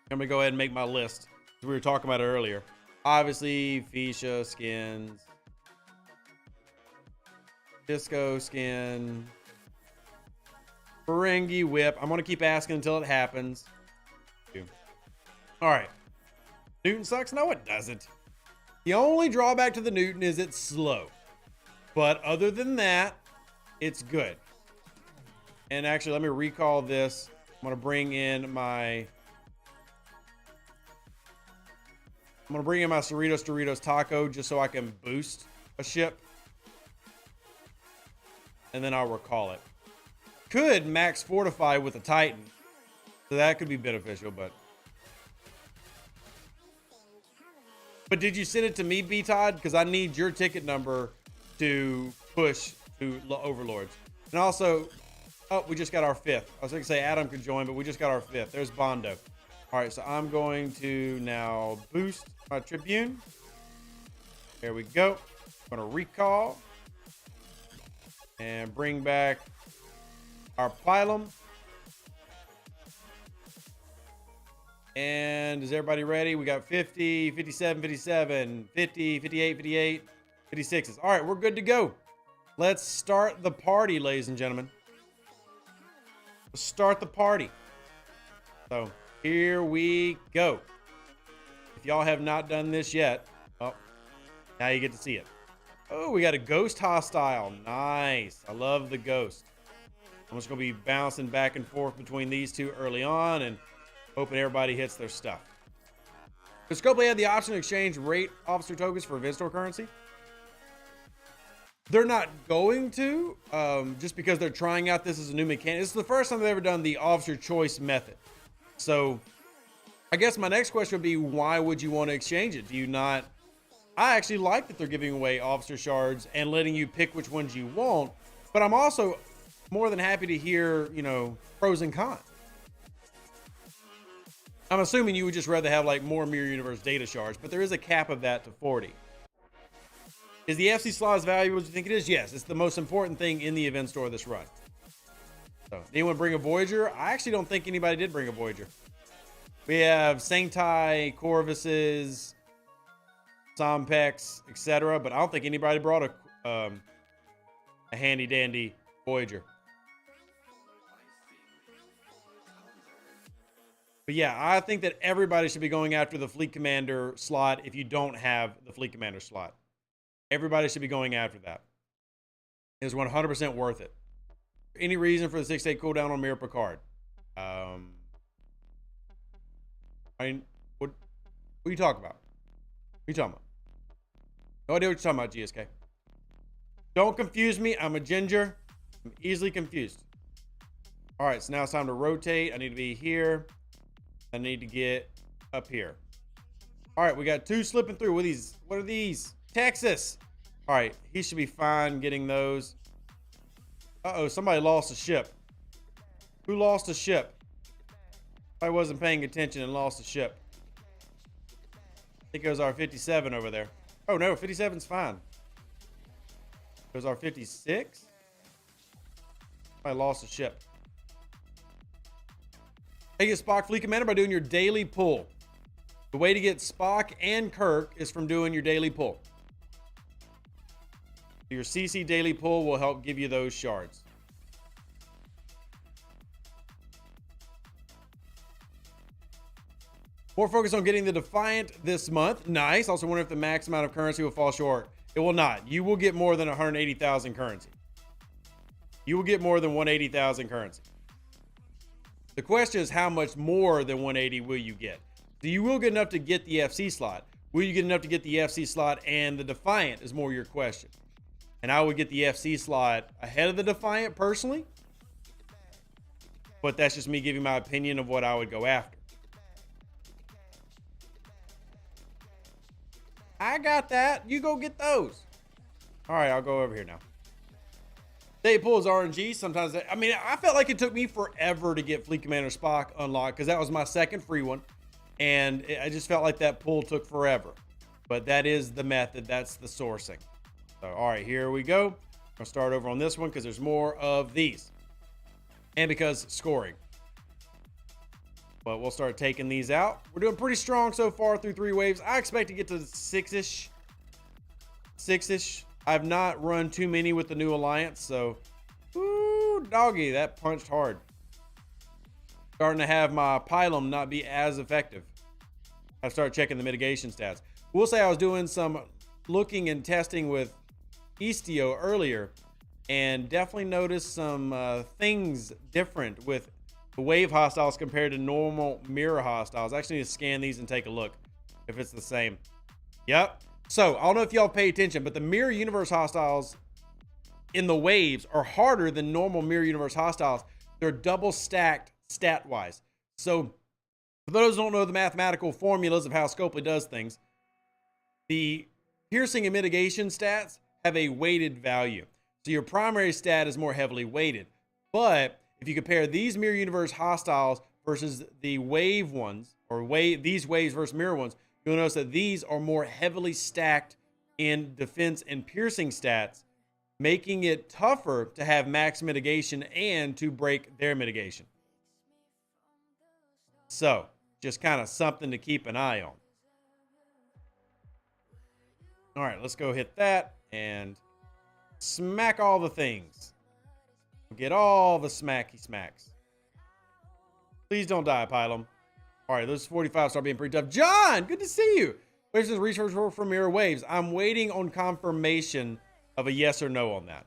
I'm going to go ahead and make my list. We were talking about it earlier. Obviously, Fuchsia skins. Disco skin. Ferengi whip. I'm going to keep asking until it happens. All right. Newton sucks? No, it doesn't. The only drawback to the Newton is it's slow. But other than that, it's good. And actually, let me recall this. I'm going to bring in my Cerritos Doritos taco just so I can boost a ship. And then I'll recall it. Could max fortify with a Titan. So that could be beneficial, but did you send it to me, B-Todd? Because I need your ticket number to push to Overlords. And also, oh, we just got our 5th. I was going to say Adam could join, but we just got our 5th. There's Bondo. All right, so I'm going to now boost my Tribune. There we go. I'm going to recall. And bring back our Pylum. And is everybody ready? We got 50, 57, 57, 50, 58, 58, 56s. All right, we're good to go. Let's start the party, ladies and gentlemen. Let's start the party. So here we go. If y'all have not done this yet, oh, now you get to see it. Oh, we got a ghost hostile. Nice. I love the ghost. I'm just going to be bouncing back and forth between these two early on and hoping everybody hits their stuff. Does Scopely have the option to exchange rate officer tokens for event store currency? They're not going to, just because they're trying out this as a new mechanic. This is the first time they've ever done the officer choice method. So I guess my next question would be, why would you want to exchange it? Do you not? I actually like that they're giving away officer shards and letting you pick which ones you want, but I'm also more than happy to hear, pros and cons. I'm assuming you would just rather have like more Mirror Universe data shards, but there is a cap of that to 40. Is the FC slot as valuable as you think it is? Yes, it's the most important thing in the event store this run. So, anyone bring a Voyager? I actually don't think anybody did bring a Voyager. We have Sancti, Corvuses, Sompex, etc., but I don't think anybody brought a handy dandy Voyager. But yeah, I think that everybody should be going after the Fleet Commander slot if you don't have the Fleet Commander slot. Everybody should be going after that. It's 100% worth it. Any reason for the 6-day cooldown on Mirror Picard? I mean, what are you talking about? What are you talking about? No idea what you're talking about, GSK. Don't confuse me. I'm a ginger. I'm easily confused. All right, so now it's time to rotate. I need to be here. I need to get up here. All right, we got 2 slipping through. What are these? What are these? Texas. All right, he should be fine getting those. Uh-oh, somebody lost a ship. Who lost a ship? I wasn't paying attention and lost a ship. I think it was our 57 over there. Oh, no, 57's fine. It was our 56? I lost a ship. How you get Spock Fleet Commander? By doing your daily pull. The way to get Spock and Kirk is from doing your daily pull. Your CC daily pull will help give you those shards. More focus on getting the Defiant this month. Nice. Also wonder if the max amount of currency will fall short. It will not. You will get more than 180,000 currency. You will get more than 180,000 currency. The question is, how much more than 180 will you get? So you will get enough to get the FC slot. Will you get enough to get the FC slot and the Defiant is more your question. And I would get the FC slot ahead of the Defiant personally. But that's just me giving my opinion of what I would go after. I got that. You go get those. All right, I'll go over here now. They pulls RNG. Sometimes, I mean, I felt like it took me forever to get Fleet Commander Spock unlocked because that was my second free one. And I just felt like that pull took forever. But that is the method. That's the sourcing. So, all right, here we go. I'm going to start over on this one because there's more of these. And because scoring. But we'll start taking these out. We're doing pretty strong so far through 3 waves. I expect to get to 6-ish. 6-ish. I've not run too many with the new alliance, so ooh, doggy, that punched hard. Starting to have my pylum not be as effective. I started checking the mitigation stats. We'll say I was doing some looking and testing with Istio earlier, and definitely noticed some things different with the wave hostiles compared to normal mirror hostiles. I actually need to scan these and take a look if it's the same. Yep. So, I don't know if y'all pay attention, but the Mirror Universe hostiles in the waves are harder than normal Mirror Universe hostiles. They're double stacked stat-wise. So, for those who don't know the mathematical formulas of how Scopely does things, the piercing and mitigation stats have a weighted value. So, your primary stat is more heavily weighted. But, if you compare these Mirror Universe hostiles versus the wave ones, or these waves versus mirror ones, you'll notice that these are more heavily stacked in defense and piercing stats, making it tougher to have max mitigation and to break their mitigation. So, just kind of something to keep an eye on. All right, let's go hit that and smack all the things. Get all the smacky smacks. Please don't die, Pylum. All right, those 45 start being pretty tough. John, good to see you. Questions research for mirror waves. I'm waiting on confirmation of a yes or no on that.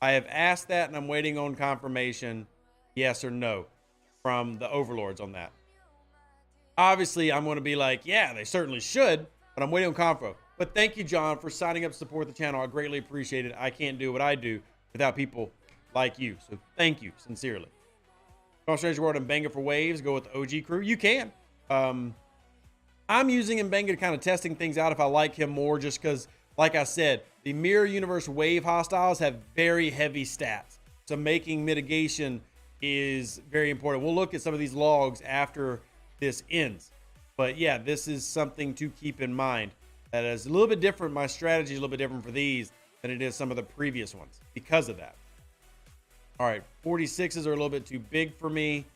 I have asked that, and I'm waiting on confirmation, yes or no, from the overlords on that. Obviously, I'm going to be like, yeah, they certainly should, but I'm waiting on confo. But thank you, John, for signing up to support the channel. I greatly appreciate it. I can't do what I do without people like you. So thank you, sincerely. Strange World and Mbenga for waves. Go with the OG crew. You can. I'm using Mbenga to kind of testing things out if I like him more, just because, like I said, the Mirror Universe wave hostiles have very heavy stats. So making mitigation is very important. We'll look at some of these logs after this ends. But yeah, this is something to keep in mind. That is a little bit different. My strategy is a little bit different for these than it is some of the previous ones because of that. All right, 46s are a little bit too big for me,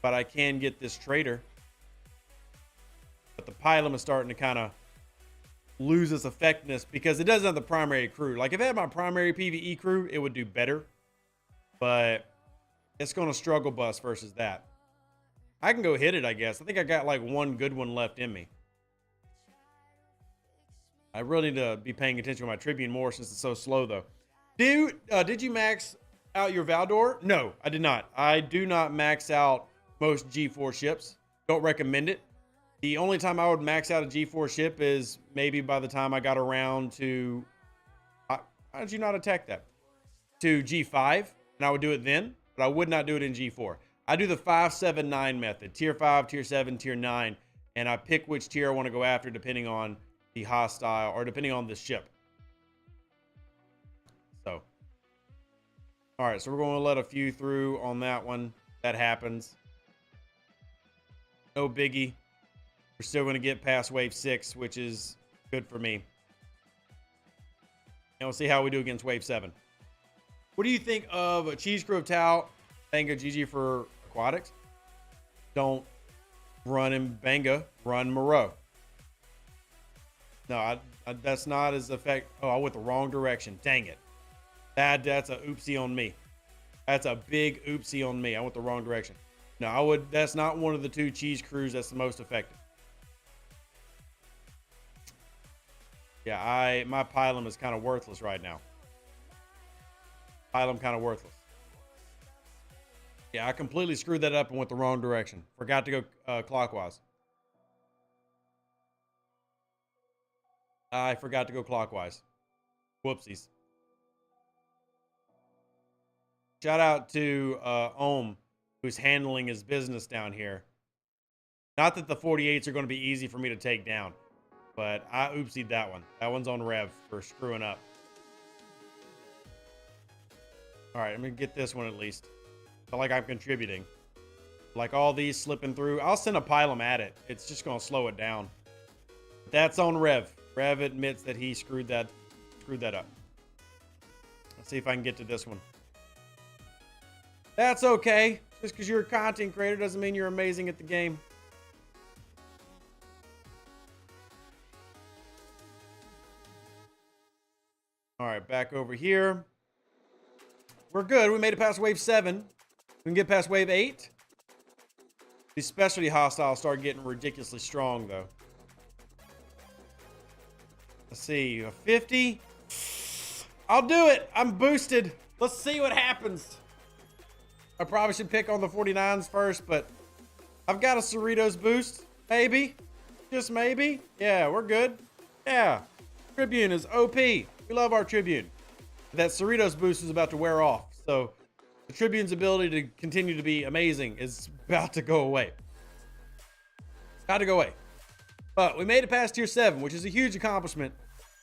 but I can get this trader. But the Pylum is starting to kind of lose its effectiveness because it doesn't have the primary crew. Like if I had my primary PvE crew, it would do better, but it's going to struggle bus versus that. I can go hit it, I guess. I think I got like one good one left in me. I really need to be paying attention to my Tribune more since it's so slow, though. Dude, did you max out your Valdor? No, I did not. I do not max out most G4 ships. Don't recommend it. The only time I would max out a G4 ship is maybe by the time I got around to... How did you not attack that? To G5, and I would do it then, but I would not do it in G4. I do the 5-7-9 method. Tier 5, Tier 7, Tier 9, and I pick which tier I want to go after depending on the hostile or depending on the ship. So, all right, so we're going to let a few through on that one. That happens. No biggie. We're still going to get past wave 6, which is good for me. And we'll see how we do against wave 7. What do you think of a Cheese Crew of Tau? Mbenga GG for aquatics. Don't run Mbenga, run Moreau. No, that's not as effective. Oh, I went the wrong direction. Dang it. That's a oopsie on me. That's a big oopsie on me. I went the wrong direction. No, that's not one of the 2 cheese crews that's the most effective. Yeah, my Pylum is kind of worthless right now. Pylum kind of worthless. Yeah, I completely screwed that up and went the wrong direction. Forgot to go clockwise. I forgot to go clockwise. Whoopsies. Shout out to Ohm, who's handling his business down here. Not that the 48s are going to be easy for me to take down, but I oopsied that one. That one's on Rev for screwing up. All right, I'm going to get this one at least. I feel like I'm contributing. Like all these slipping through. I'll send a pylum at it. It's just going to slow it down. That's on Rev. Rev admits that he screwed that up. Let's see if I can get to this one. That's okay. Just because you're a content creator doesn't mean you're amazing at the game. All right, back over here. We're good. We made it past wave 7. We can get past wave 8. These specialty hostiles start getting ridiculously strong, though. Let's see, a 50. I'll do it. I'm boosted. Let's see what happens. I probably should pick on the 49s first, but I've got a Cerritos boost. Maybe. Just maybe. Yeah, we're good. Yeah. Tribune is OP. We love our Tribune. That Cerritos boost is about to wear off. So the Tribune's ability to continue to be amazing is about to go away. About to go away. But we made it past tier 7, which is a huge accomplishment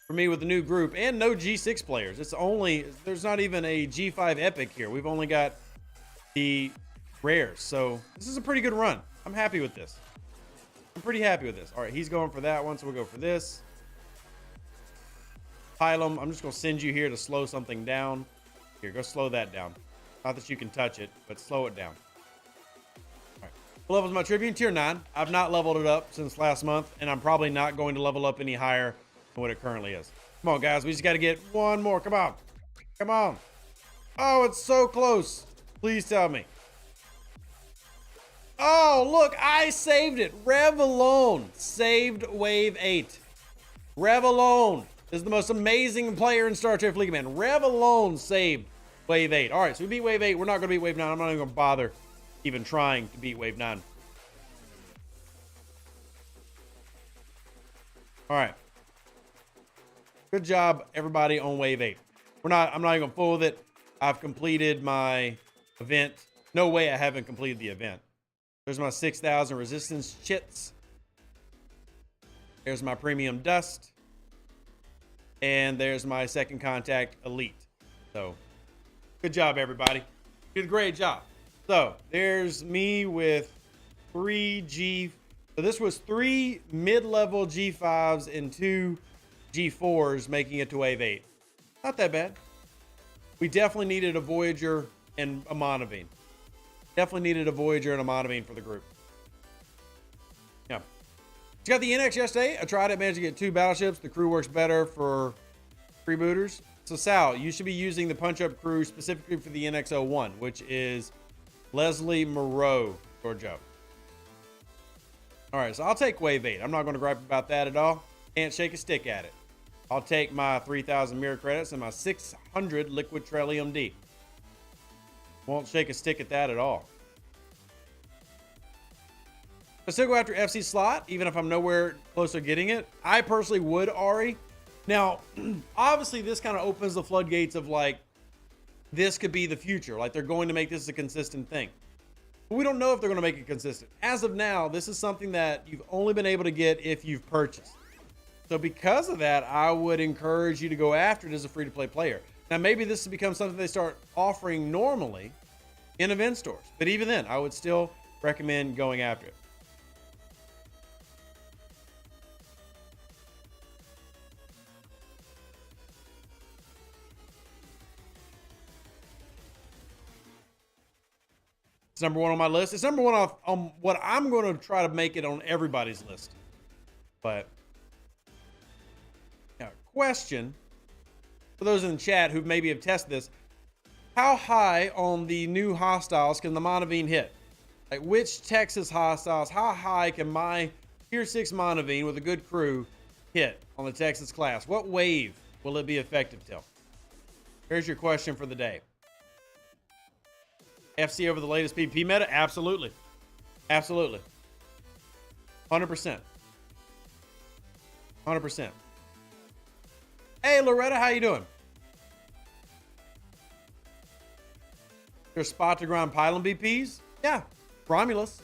for me with the new group and no G6 players. There's not even a G5 epic here. We've only got the rares. So this is a pretty good run. I'm happy with this. I'm pretty happy with this. All right, he's going for that one, so we'll go for this. Pylum, I'm just going to send you here to slow something down. Here, go slow that down. Not that you can touch it, but slow it down. All right. What level's my Tribune? Tier 9. I've not leveled it up since last month, and I'm probably not going to level up any higher than what it currently is. Come on, guys. We just got to get one more. Come on. Come on. Oh, it's so close. Please tell me. Oh, look. I saved it. Rev alone saved wave 8. Rev alone is the most amazing player in Star Trek League, man. Rev alone saved wave 8. All right, so we beat wave 8. We're not going to beat wave 9. I'm not even going to bother even trying to beat wave 9. All right. Good job, everybody, on wave 8. I'm not even going to fool with it. I've completed my event. No way I haven't completed the event. There's my 6,000 resistance chits. There's my premium dust. And there's my second contact elite. So, good job, everybody. You did a great job. So, there's me with 3 G. So, this was 3 mid-level G5s and 2 G4s making it to wave 8. Not that bad. We definitely needed a Voyager and a Monavine. Definitely needed a Voyager and a Monavine for the group. Yeah. Just got the NX yesterday. I tried it, managed to get 2 battleships. The crew works better for freebooters. So Sal, you should be using the punch-up crew specifically for the NX-01, which is Leslie Moreau, Georgia. All right, so I'll take wave 8. I'm not going to gripe about that at all. Can't shake a stick at it. I'll take my 3,000 mirror credits and my 600 liquid Trellium D. Won't shake a stick at that at all. I still go after FC slot, even if I'm nowhere close to getting it. I personally would, Ari. Now, obviously, this kind of opens the floodgates of, like, this could be the future. Like, they're going to make this a consistent thing. But we don't know if they're going to make it consistent. As of now, this is something that you've only been able to get if you've purchased. So because of that, I would encourage you to go after it as a free-to-play player. Now, maybe this has become something they start offering normally in event stores. But even then, I would still recommend going after it. It's number 1 on my list. It's number 1 on what I'm going to try to make it on everybody's list. But, now, question for those in the chat who maybe have tested this. How high on the new hostiles can the Monavine hit? Like, which Texas hostiles, how high can my Tier 6 Monavine with a good crew hit on the Texas class? What wave will it be effective till? Here's your question for the day. FC over the latest PvP meta? Absolutely. Absolutely. 100%. 100%. Hey, Loretta, how you doing? Your spot to grind pylon BPs? Yeah, Romulus.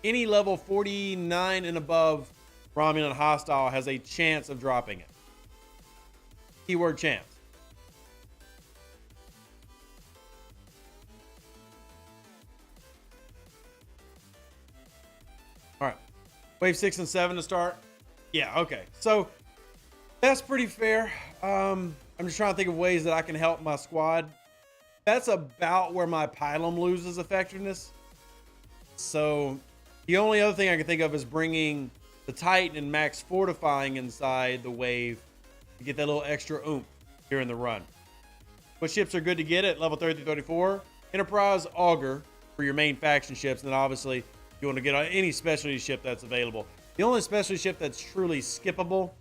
Any level 49 and above Romulan hostile has a chance of dropping it. Keyword chance. All right. Wave 6 and 7 to start. Yeah, okay. So that's pretty fair. I'm just trying to think of ways that I can help my squad. That's about where my pylon loses effectiveness. So the only other thing I can think of is bringing the Titan and max fortifying inside the wave to get that little extra oomph here in the run. What ships are good to get at level 30 to 34? Enterprise, Augur for your main faction ships. And then obviously you want to get on any specialty ship that's available. The only specialty ship that's truly skippable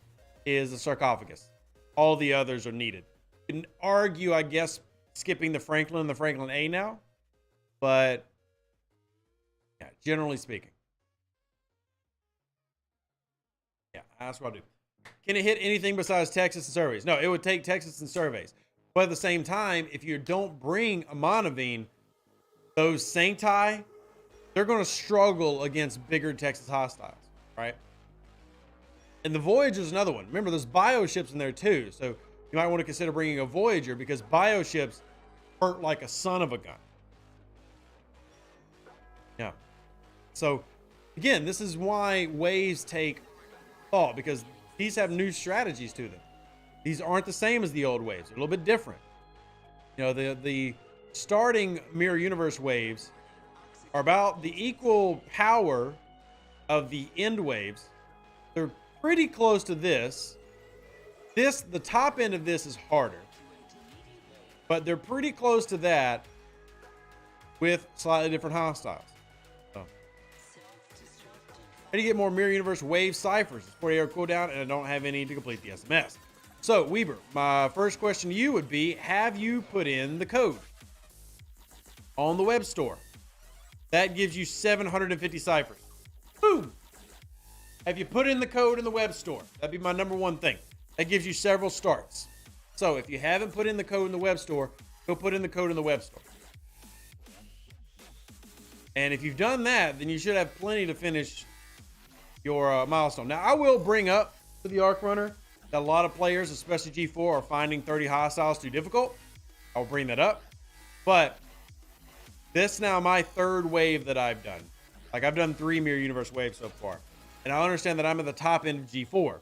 is the Sarcophagus. All the others are needed. You can argue, I guess, skipping the Franklin and the Franklin A now, but yeah, generally speaking. Yeah, that's what I do. Can it hit anything besides Texas and surveys? No, it would take Texas and surveys. But at the same time, if you don't bring a Monavine, those Sancti, they're going to struggle against bigger Texas hostiles, right? And the Voyager is another one. Remember, there's bio ships in there too. So you might want to consider bringing a Voyager because bio ships hurt like a son of a gun. Yeah. So again, this is why waves take thought, because these have new strategies to them. These aren't the same as the old waves. They're a little bit different. You know, the starting Mirror Universe waves are about the equal power of the end waves. They're pretty close to this. The top end of this is harder, but they're pretty close to that with slightly different hostiles. So, how do you get more Mirror Universe wave ciphers? It's 40-hour cooldown, and I don't have any to complete the SMS. So, Weber, my first question to you would be, have you put in the code on the web store? That gives you 750 ciphers. Boom! Have you put in the code in the web store? That'd be my number one thing. That gives you several starts. So if you haven't put in the code in the web store, go put in the code in the web store. And if you've done that, then you should have plenty to finish your milestone. Now, I will bring up to the Arc Runner that a lot of players, especially G4, are finding 30 hostiles too difficult. I'll bring that up. But this is now my third wave that I've done. Like, I've done 3 Mirror Universe waves so far. And I understand that I'm at the top end of G4.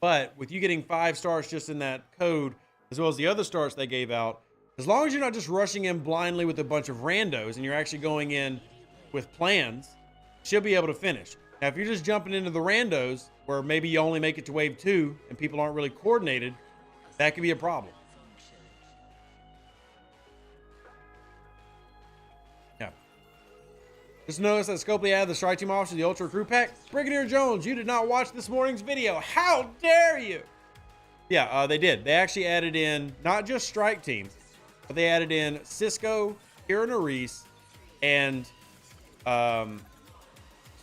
But with you getting 5 stars just in that code, as well as the other stars they gave out, as long as you're not just rushing in blindly with a bunch of randos and you're actually going in with plans, you'll be able to finish. Now, if you're just jumping into the randos, where maybe you only make it to wave 2 and people aren't really coordinated, that could be a problem. Yeah. Just notice that Scopely added the strike team officer to the Ultra Crew Pack. Brigadier Jones, you did not watch this morning's video. How dare you? Yeah, they did. They actually added in not just strike teams, but they added in Cisco, Kira Nerys, and so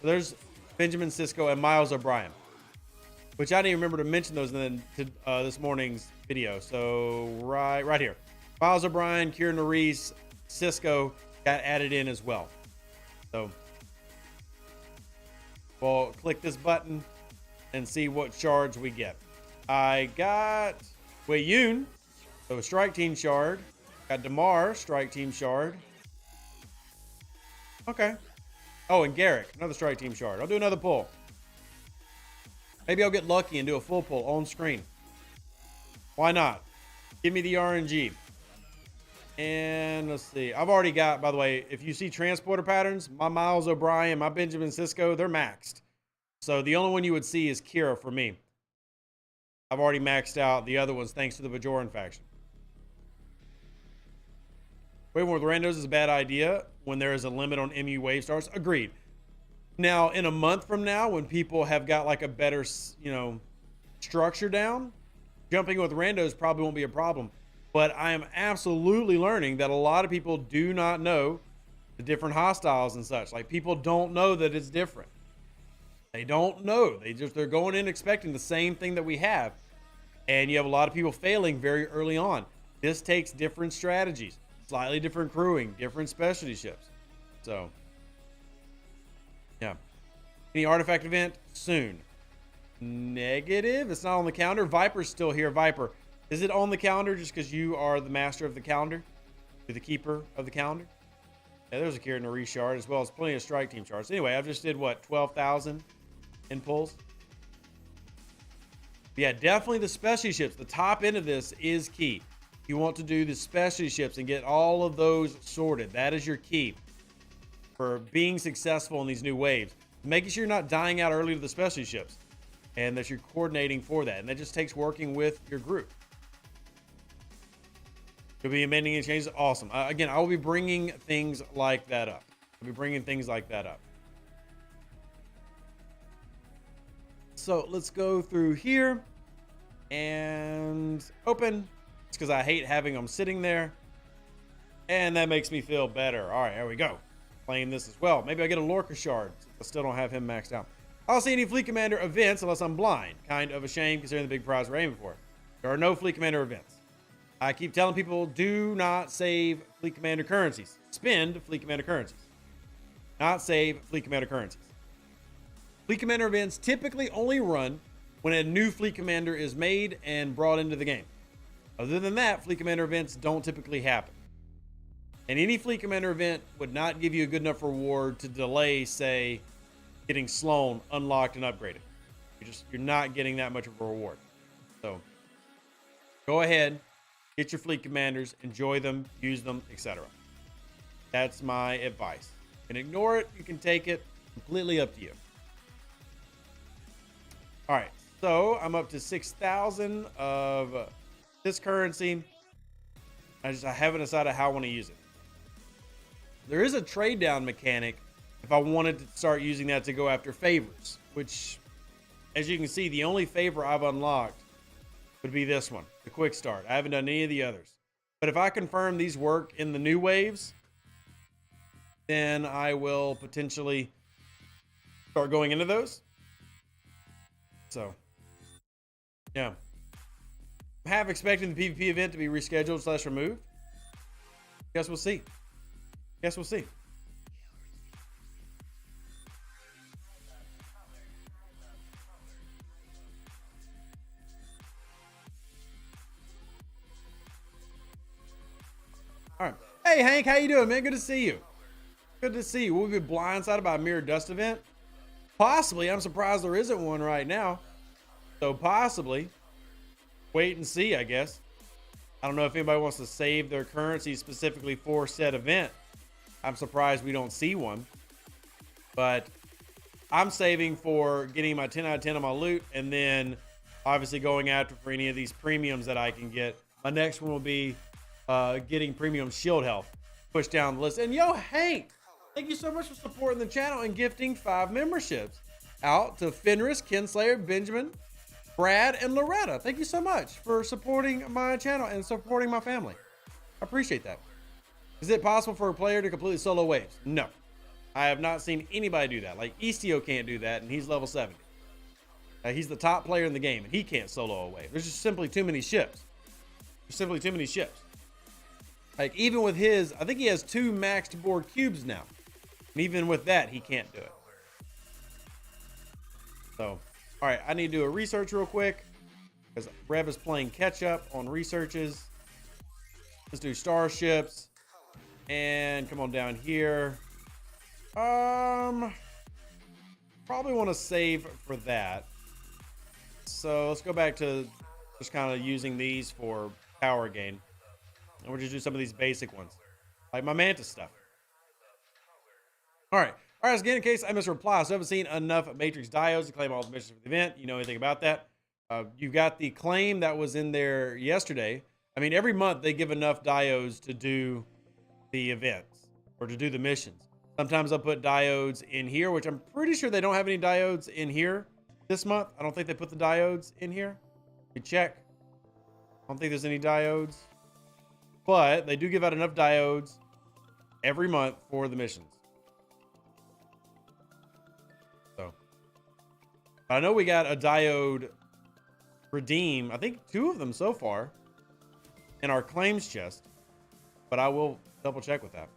there's Benjamin Sisko and Miles O'Brien, which I didn't even remember to mention those in this morning's video. So right here, Miles O'Brien, Kira Nerys, Cisco got added in as well. So we'll click this button and see what shards we get. I got Wei Yun, so a strike team shard. Got Damar, strike team shard. Okay. Oh, and Garrick, another strike team shard. I'll do another pull. Maybe I'll get lucky and do a full pull on screen. Why not? Give me the RNG. And let's see. I've already got, by the way, if you see transporter patterns, my Miles O'Brien, my Benjamin Sisko, they're maxed. So the only one you would see is Kira for me. I've already maxed out the other ones thanks to the Bajoran faction. Waving with randos is a bad idea when there is a limit on MU wave stars. Agreed. Now, in a month from now, when people have got like a better, structure down, jumping with randos probably won't be a problem. But I am absolutely learning that a lot of people do not know the different hostiles and such. Like, people don't know that it's different. They don't know. They're going in expecting the same thing that we have. And you have a lot of people failing very early on. This takes different strategies, slightly different crewing, different specialty ships. So, yeah. Any artifact event? Soon. Negative. It's not on the calendar. Viper's still here. Viper, is it on the calendar just because you are the master of the calendar? You're the keeper of the calendar? Yeah, there's a Kieran Nari shard, as well as plenty of strike team shards. Anyway, I've just did, what, 12,000 in pulls? Yeah, definitely the specialty ships. The top end of this is key. You want to do the specialty ships and get all of those sorted. That is your key for being successful in these new waves. Making sure you're not dying out early to the specialty ships and that you're coordinating for that. And that just takes working with your group. You'll be amending and changes. Awesome. Again, I will be bringing things like that up. So let's go through here and open. It's because I hate having them sitting there. And that makes me feel better. All right, there we go. Playing this as well. Maybe I get a Lorca shard. I still don't have him maxed out. I don't see any Fleet Commander events unless I'm blind. Kind of a shame considering the big prize we're aiming for. There are no Fleet Commander events. I keep telling people, do not save Fleet Commander currencies. Spend Fleet Commander currencies. Not save Fleet Commander currencies. Fleet Commander events typically only run when a new Fleet Commander is made and brought into the game. Other than that, Fleet Commander events don't typically happen. And any Fleet Commander event would not give you a good enough reward to delay, say, getting Sloan unlocked and upgraded. You're not getting that much of a reward. So go ahead, get your Fleet Commanders, enjoy them, use them, etc. That's my advice. You can ignore it, you can take it, completely up to you. All right, so I'm up to 6,000 of this currency. I haven't decided how I want to use it. There is a trade down mechanic if I wanted to start using that to go after favors, which, as you can see, the only favor I've unlocked would be this one, the quick start. I haven't done any of the others. But if I confirm these work in the new waves, then I will potentially start going into those. So, yeah. I'm half expecting the PvP event to be rescheduled / removed. Guess we'll see. All right. Hey, Hank, how you doing, man? Good to see you. We'll be blindsided by a Mirror Dust event. Possibly. I'm surprised there isn't one right now. So possibly. Wait and see, I guess. I don't know if anybody wants to save their currency specifically for said event. I'm surprised we don't see one. But I'm saving for getting my 10 out of 10 on my loot and then obviously going after for any of these premiums that I can get. My next one will be getting premium shield health. Push down the list. And yo, Hank, thank you so much for supporting the channel and gifting 5 memberships out to Fenris, Kinslayer, Benjamin, Brad, and Loretta. Thank you so much for supporting my channel and supporting my family. I appreciate that. Is it possible for a player to completely solo waves? No. I have not seen anybody do that. Like, Istio can't do that, and he's level 70. He's the top player in the game, and he can't solo a wave. There's just simply too many ships. Like, even with his, I think he has 2 maxed board cubes now. And even with that, he can't do it. So, all right, I need to do a research real quick because Rev is playing catch up on researches. Let's do starships and come on down here. Probably want to save for that. So let's go back to just kind of using these for power gain. And we'll just do some of these basic ones, like my Mantis stuff. All right, again, in case I missed a reply, so I haven't seen enough Matrix diodes to claim all the missions for the event. You know anything about that? You got the claim that was in there yesterday. I mean, every month they give enough diodes to do the events or to do the missions. Sometimes I'll put diodes in here, which I'm pretty sure they don't have any diodes in here this month. I don't think they put the diodes in here. You check. I don't think there's any diodes. but they do give out enough diodes every month for the missions. So I know we got a diode redeem, I think 2 of them so far in our claims chest, but I will double check with that.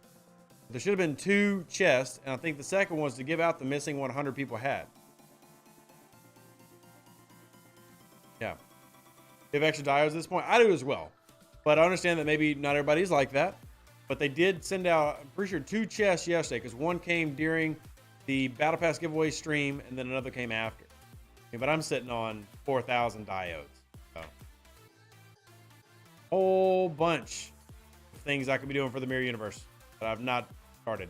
There should have been 2 chests, and I think the second was to give out the missing 100 people had. Yeah. They have extra diodes at this point. I do as well, but I understand that maybe not everybody's like that. But they did send out, I'm pretty sure, 2 chests yesterday, because one came during the Battle Pass giveaway stream, and then another came after. Okay, but I'm sitting on 4,000 diodes. So, whole bunch of things I could be doing for the Mirror Universe that I've not started.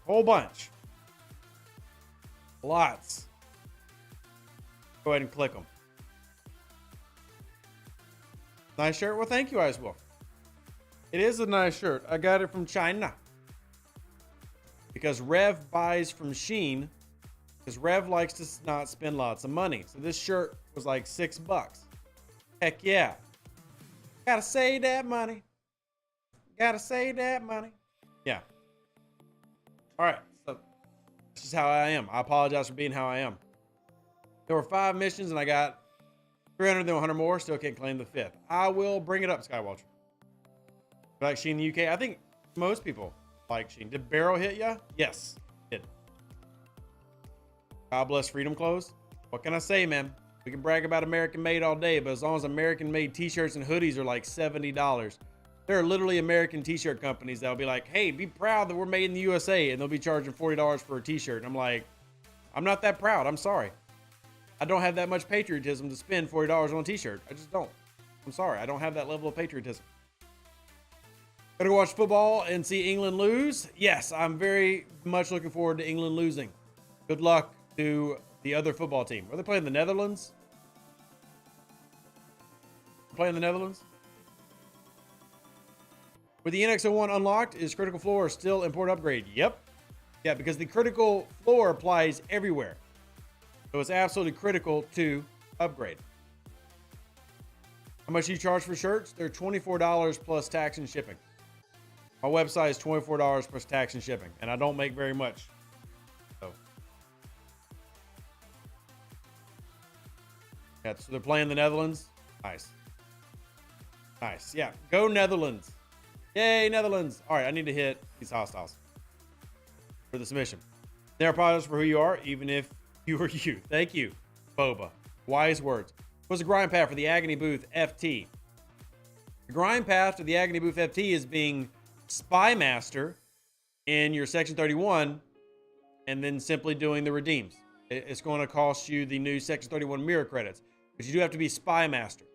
Whole bunch. Lots. Go ahead and click them. Nice shirt. Well, thank you, Ice Wolf. It is a nice shirt. I got it from China. Because Rev buys from Shein. Because Rev likes to not spend lots of money. So this shirt was like $6. Heck yeah. Gotta save that money. Gotta save that money. Yeah. All right. So this is how I am. I apologize for being how I am. There were 5 missions and I got 300, then 100 more. Still can't claim the 5th. I will bring it up, Skywatcher. Like Shein in the UK? I think most people like Shein. Did Barrow hit ya? Yes, it did. God bless Freedom Clothes. What can I say, man? We can brag about American made all day, but as long as American made t-shirts and hoodies are like $70, there are literally American t-shirt companies that'll be like, hey, be proud that we're made in the USA, and they'll be charging $40 for a t-shirt. And I'm like, I'm not that proud. I'm sorry. I don't have that much patriotism to spend $40 on a t-shirt. I just don't. I'm sorry. I don't have that level of patriotism. Gonna go watch football and see England lose? Yes, I'm very much looking forward to England losing. Good luck to the other football team. Are they playing the Netherlands? Playing the Netherlands? With the NX01 unlocked, is critical floor still import upgrade? Yep. Yeah, because the critical floor applies everywhere. So it's absolutely critical to upgrade. How much do you charge for shirts? They're $24 plus tax and shipping. My website is $24 plus tax and shipping, and I don't make very much. So, yeah, so they're playing the Netherlands. Nice. Nice. Yeah, go Netherlands. Yay, Netherlands. All right, I need to hit these hostiles for the submission. They're apologize for who you are, even if you are you. Thank you, Boba. Wise words. What's the grind path for the Agony Booth FT? The grind path to the Agony Booth FT is being Spy Master in your Section 31 and then simply doing the redeems. It's going to cost you the new Section 31 mirror credits, but you do have to be Spy Master.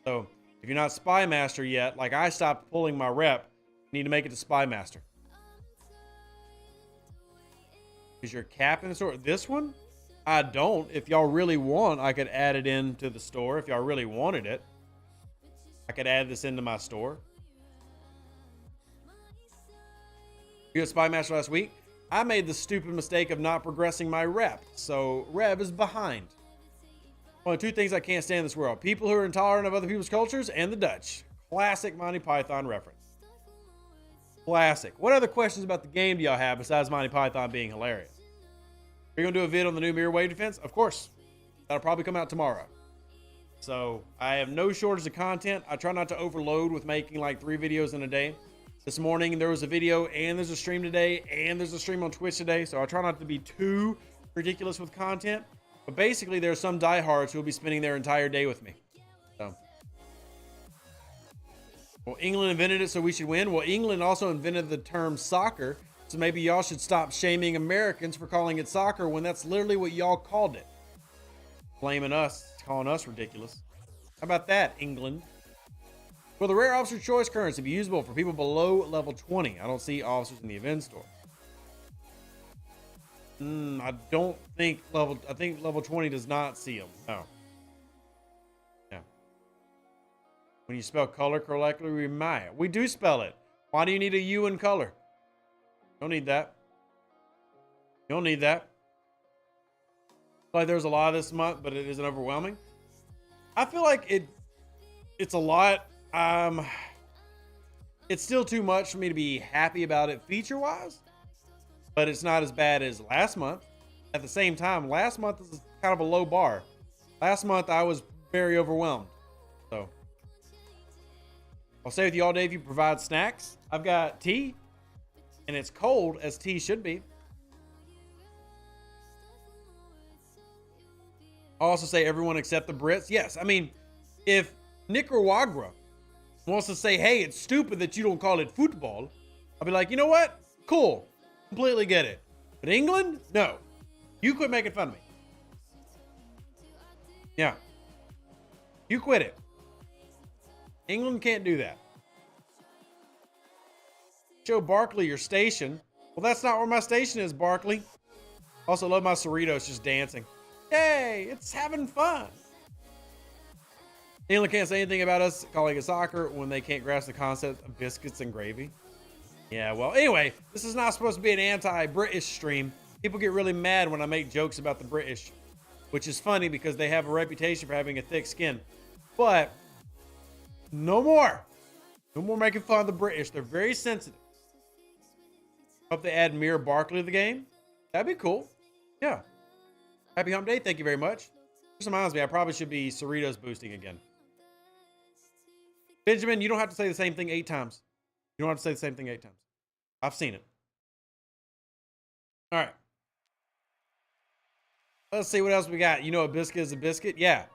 So if you're not Spy Master yet, like I stopped pulling my rep, you need to make it to Spy Master. Is your cap in the store? This one? I don't. If y'all really want, I could add it into the store. If y'all really wanted it, I could add this into my store. You had Spy Master last week. I made the stupid mistake of not progressing my rep. So Rev is behind. Only 2 things I can't stand in this world. People who are intolerant of other people's cultures and the Dutch. Classic Monty Python reference. Classic. What other questions about the game do y'all have besides Monty Python being hilarious? Are you going to do a vid on the new mirror wave defense? Of course. That'll probably come out tomorrow. So I have no shortage of content. I try not to overload with making like 3 videos in a day. This morning there was a video and there's a stream today and there's a stream on Twitch today. So I try not to be too ridiculous with content. But basically there are some diehards who will be spending their entire day with me. So, well, England invented it, so we should win. Well, England also invented the term soccer. So maybe y'all should stop shaming Americans for calling it soccer when that's literally what y'all called it. Blaming us, calling us ridiculous. How about that, England? Will the rare officer choice currency be usable for people below level 20? I don't see officers in the event store. I don't think I think level 20 does not see them. No. Yeah. When you spell color correctly, we do spell it. Why do you need a U in color? Don't need that. You don't need that. I feel like there's a lot this month, but it isn't overwhelming. I feel like it's a lot. It's still too much for me to be happy about it feature-wise, but it's not as bad as last month. At the same time, last month is kind of a low bar. Last month, I was very overwhelmed. So, I'll stay with you all day if you provide snacks. I've got tea, and it's cold, as tea should be. I'll also say everyone except the Brits. Yes, I mean, if Nicaragua wants to say, hey, it's stupid that you don't call it football, I'll be like, you know what? Cool. Completely get it. But England? No. You quit making fun of me. Yeah. You quit it. England can't do that. Show Barkley your station. Well, that's not where my station is, Barkley. Also love my Cerritos just dancing. Yay, it's having fun. England can't say anything about us calling it soccer when they can't grasp the concept of biscuits and gravy. Yeah, well, anyway, this is not supposed to be an anti-British stream. People get really mad when I make jokes about the British, which is funny because they have a reputation for having a thick skin. But no more. No more making fun of the British. They're very sensitive. Hope they add Mir Barkley to the game. That'd be cool. Yeah. Happy hump day. Thank you very much. This reminds me, I probably should be Cerritos boosting again. Benjamin, you don't have to say the same thing 8 times. You don't have to say the same thing 8 times. I've seen it. All right. Let's see what else we got. You know a biscuit is a biscuit? Yeah.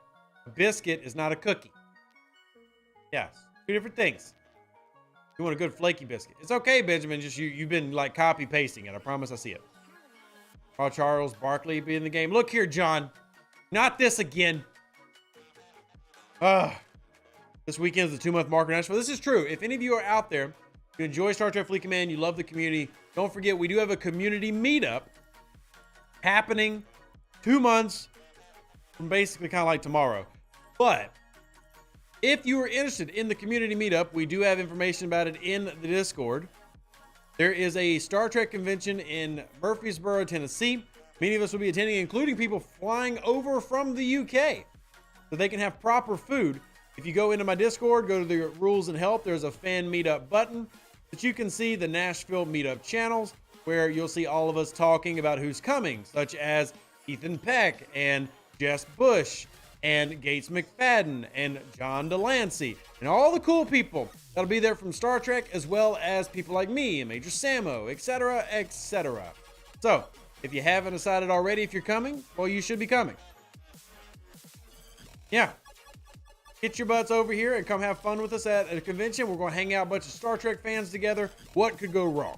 A biscuit is not a cookie. Yes. 2 different things. You want a good flaky biscuit. It's okay, Benjamin. Just you've been like copy pasting it. I promise I see it. Carl Charles Barkley be in the game. Look here, John. Not this again. This weekend is the 2-month marker. Well, this is true. If any of you are out there, you enjoy Star Trek Fleet Command, you love the community, don't forget we do have a community meetup happening 2 months from basically kind of like tomorrow. But if you are interested in the community meetup, we do have information about it in the Discord. There is a Star Trek convention in Murfreesboro, Tennessee. Many of us will be attending, including people flying over from the UK so they can have proper food. If you go into my Discord, go to the rules and help, there's a fan meetup button that you can see the Nashville meetup channels where you'll see all of us talking about who's coming, such as Ethan Peck and Jess Bush and Gates McFadden and John Delancey and all the cool people that'll be there from Star Trek, as well as people like me and Major Samo, etc., etc. So if you haven't decided already if you're coming, well, you should be coming. Yeah. Get your butts over here and come have fun with us at a convention. We're going to hang out a bunch of Star Trek fans together. What could go wrong?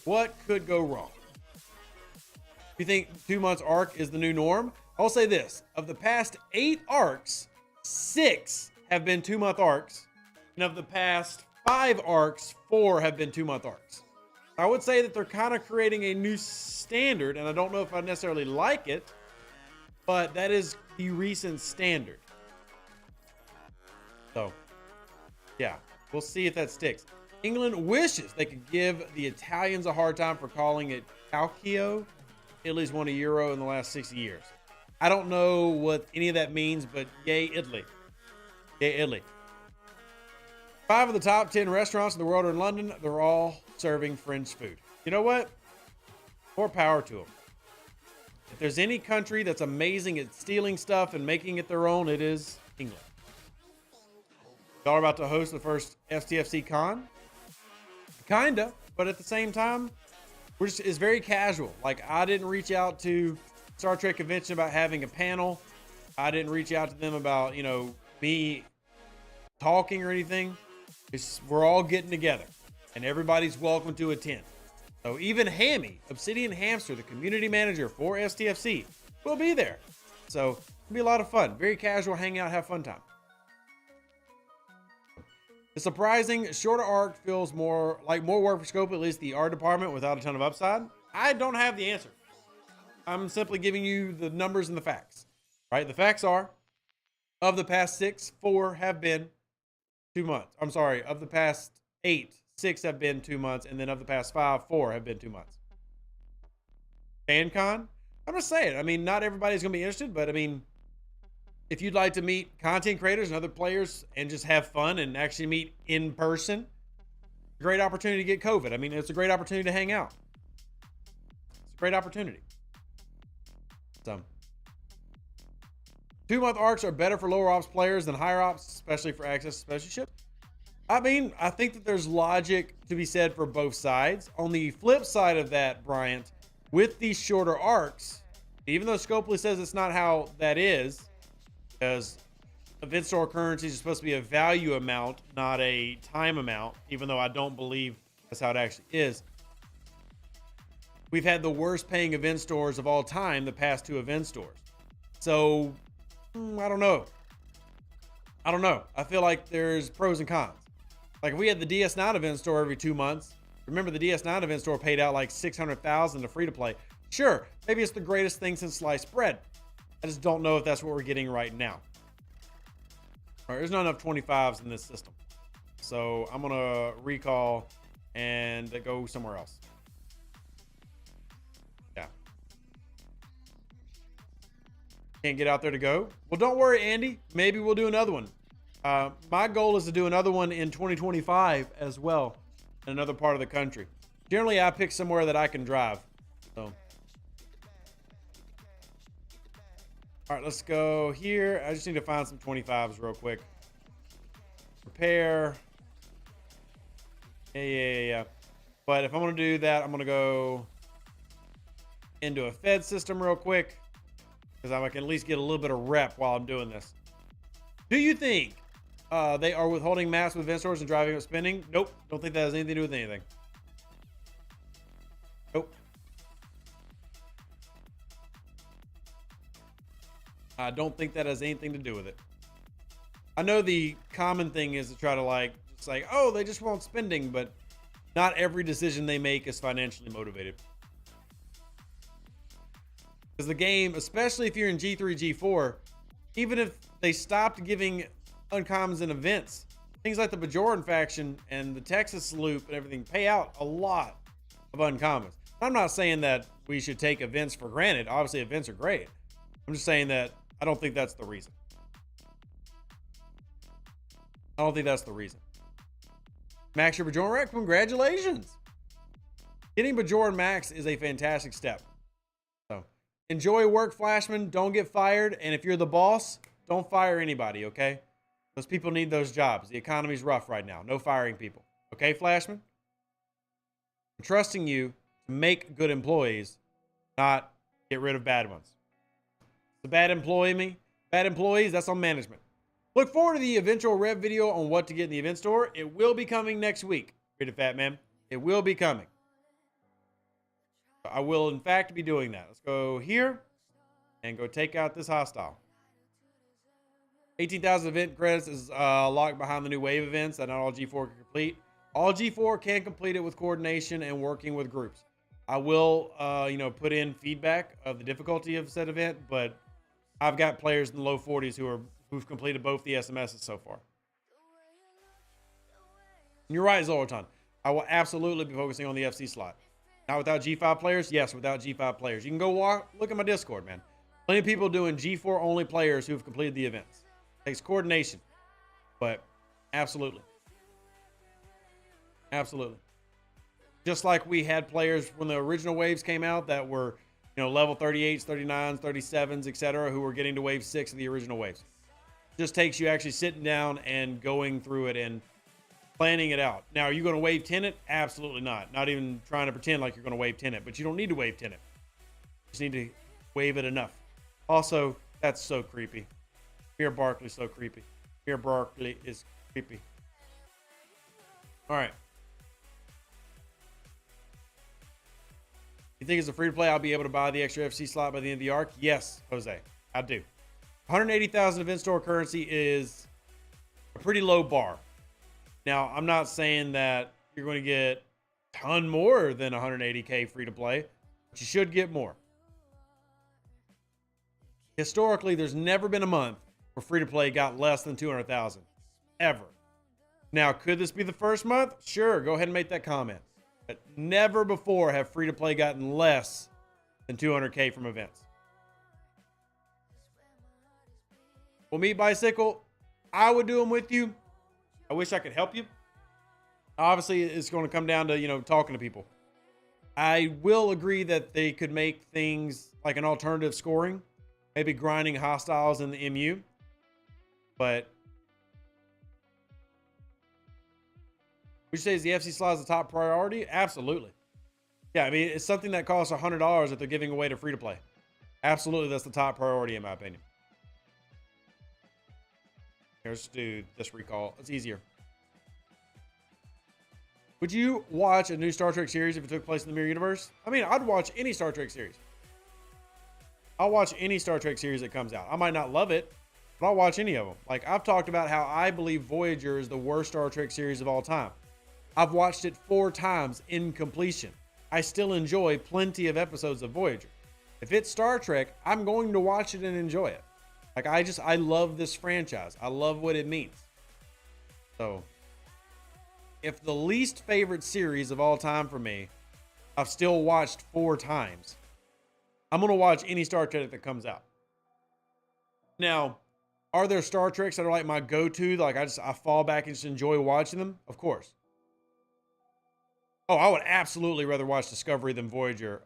What could go wrong? You think 2 months arc is the new norm? I'll say this. Of the past 8 arcs, 6 have been 2-month arcs. And of the past 5 arcs, 4 have been 2-month arcs. I would say that they're kind of creating a new standard, and I don't know if I necessarily like it, but that is the recent standard. So, yeah, we'll see if that sticks. England wishes they could give the Italians a hard time for calling it Calcio. Italy's won a Euro in the last 60 years. I don't know what any of that means, but yay, Italy. Yay, Italy. 5 of the top 10 restaurants in the world are in London. They're all serving French food. You know what? More power to them. If there's any country that's amazing at stealing stuff and making it their own, it is England. Y'all are about to host the first STFC con? Kinda, but at the same time, it's very casual. Like, I didn't reach out to Star Trek Convention about having a panel. I didn't reach out to them about, me talking or anything. We're all getting together, and everybody's welcome to attend. So even Hammy, Obsidian Hamster, the community manager for STFC, will be there. So it'll be a lot of fun. Very casual, hang out, have fun time. The surprising shorter arc feels more like more work for scope, at least the art department, without a ton of upside. I don't have the answer. I'm simply giving you the numbers and the facts. Right? The facts are, of the past 6, 4 have been 2 months. I'm sorry, of the past 8, 6 have been 2 months, and then of the past 5, 4 have been 2 months. FanCon? I'm just saying. I mean, not everybody's going to be interested, but I mean, if you'd like to meet content creators and other players and just have fun and actually meet in person, great opportunity to get COVID. I mean, it's a great opportunity to hang out. It's a great opportunity. So 2-month arcs are better for lower ops players than higher ops, especially for access to special ships. I mean, I think that there's logic to be said for both sides. On the flip side of that, Bryant, with these shorter arcs, even though Scopely says it's not how that is, because event store currencies are supposed to be a value amount, not a time amount, even though I don't believe that's how it actually is. We've had the worst paying event stores of all time, the past 2 event stores. So, I don't know. I feel like there's pros and cons. Like if we had the DS9 event store every 2 months, remember the DS9 event store paid out like $600,000 to free to play. Sure, maybe it's the greatest thing since sliced bread. I just don't know if that's what we're getting right now. All right, there's not enough 25s in this system. So I'm going to recall and go somewhere else. Yeah. Can't get out there to go. Well, don't worry, Andy. Maybe we'll do another one. My goal is to do another one in 2025 as well, in another part of the country. Generally, I pick somewhere that I can drive. So. All right, let's go here. I just need to find some 25s real quick. Repair. Yeah. But if I'm going to do that, I'm going to go into a Fed system real quick, because I can at least get a little bit of rep while I'm doing this. Do you think they are withholding maps with event stores and driving up spending? Nope. Don't think that has anything to do with anything. Nope. I don't think that has anything to do with it. I know the common thing is to try to like, it's like, oh, they just want spending, but not every decision they make is financially motivated. Because the game, especially if you're in G3, G4, even if they stopped giving uncommons and events, things like the Bajoran faction and the Texas loop and everything pay out a lot of uncommons. I'm not saying that we should take events for granted. Obviously, events are great. I'm just saying that I don't think that's the reason. I don't think that's the reason. Max your Bajoran Rex, congratulations. Getting Bajoran Max is a fantastic step. So enjoy work, Flashman. Don't get fired. And if you're the boss, don't fire anybody, okay? Those people need those jobs. The economy's rough right now. No firing people. Okay, Flashman? I'm trusting you to make good employees, not get rid of bad ones. The bad employees, that's on management. Look forward to the eventual rev video on what to get in the event store. It will be coming next week. Pretty fat man. It will be coming. I will, in fact, be doing that. Let's go here and go take out this hostile. 18,000 event credits is locked behind the new wave events that not all G4 can complete. All G4 can complete it with coordination and working with groups. I will, put in feedback of the difficulty of said event, but I've got players in the low 40s who've completed both the SMSs so far. And you're right, Zoltan. I will absolutely be focusing on the FC slot. Not without G5 players? Yes, without G5 players. You can go look at my Discord, man. Plenty of people doing G4 only players who've completed the events. Takes coordination, but absolutely. Absolutely. Just like we had players when the original waves came out that were, level 38s, 39s, 37s, etc., who were getting to wave 6 of the original waves. Just takes you actually sitting down and going through it and planning it out. Now, are you going to wave 10 it? Absolutely not. Not even trying to pretend like you're going to wave 10 it, but you don't need to wave 10 it. You just need to wave it enough. Also, that's so creepy. Pierre Barkley's so creepy. Pierre Barkley is creepy. All right. You think it's a free to play? I'll be able to buy the extra FC slot by the end of the arc? Yes, Jose, I do. 180,000 event store currency is a pretty low bar. Now, I'm not saying that you're going to get a ton more than 180K free to play, but you should get more. Historically, there's never been a month where free to play got less than 200,000 ever. Now, could this be the first month? Sure, go ahead and make that comment. But never before have free to play gotten less than 200K from events. Well, Meat Bicycle, I would do them with you. I wish I could help you. Obviously, it's going to come down to, talking to people. I will agree that they could make things like an alternative scoring, maybe grinding hostiles in the MU. But would you say is the FC slot the top priority? Absolutely. Yeah, I mean, it's something that costs $100 that they're giving away to free to play. Absolutely, that's the top priority in my opinion. Let's do this recall. It's easier. Would you watch a new Star Trek series if it took place in the Mirror Universe? I mean, I'd watch any Star Trek series. I'll watch any Star Trek series that comes out. I might not love it, but I'll watch any of them. Like, I've talked about how I believe Voyager is the worst Star Trek series of all time. I've watched it 4 times in completion. I still enjoy plenty of episodes of Voyager. If it's Star Trek, I'm going to watch it and enjoy it. Like, I love this franchise. I love what it means. So, if the least favorite series of all time for me, I've still watched 4 times, I'm going to watch any Star Trek that comes out. Now, are there Star Treks that are like my go-to? Like, I fall back and just enjoy watching them? Of course. Oh, I would absolutely rather watch Discovery than Voyager,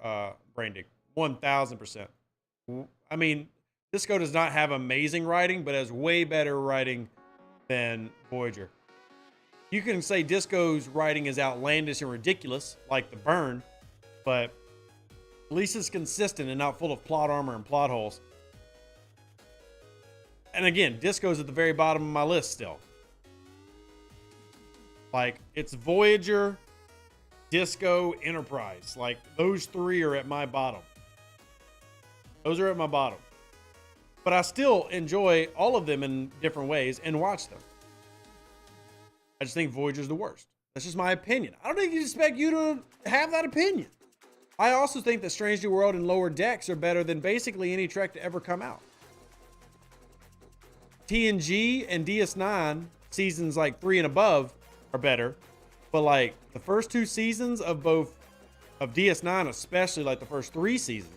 Braindig. 1000%. I mean, Disco does not have amazing writing, but has way better writing than Voyager. You can say Disco's writing is outlandish and ridiculous, like The Burn, but at least it's consistent and not full of plot armor and plot holes. And again, Disco's at the very bottom of my list still. Like, it's Voyager, Disco, Enterprise. Like, those 3 are at my bottom. Those are at my bottom. But I still enjoy all of them in different ways and watch them. I just think Voyager's the worst. That's just my opinion. I don't expect you to have that opinion. I also think that Strange New World and Lower Decks are better than basically any Trek to ever come out. TNG and DS9 seasons like 3 and above are better. But like the first 2 seasons of DS9, especially like the first 3 seasons,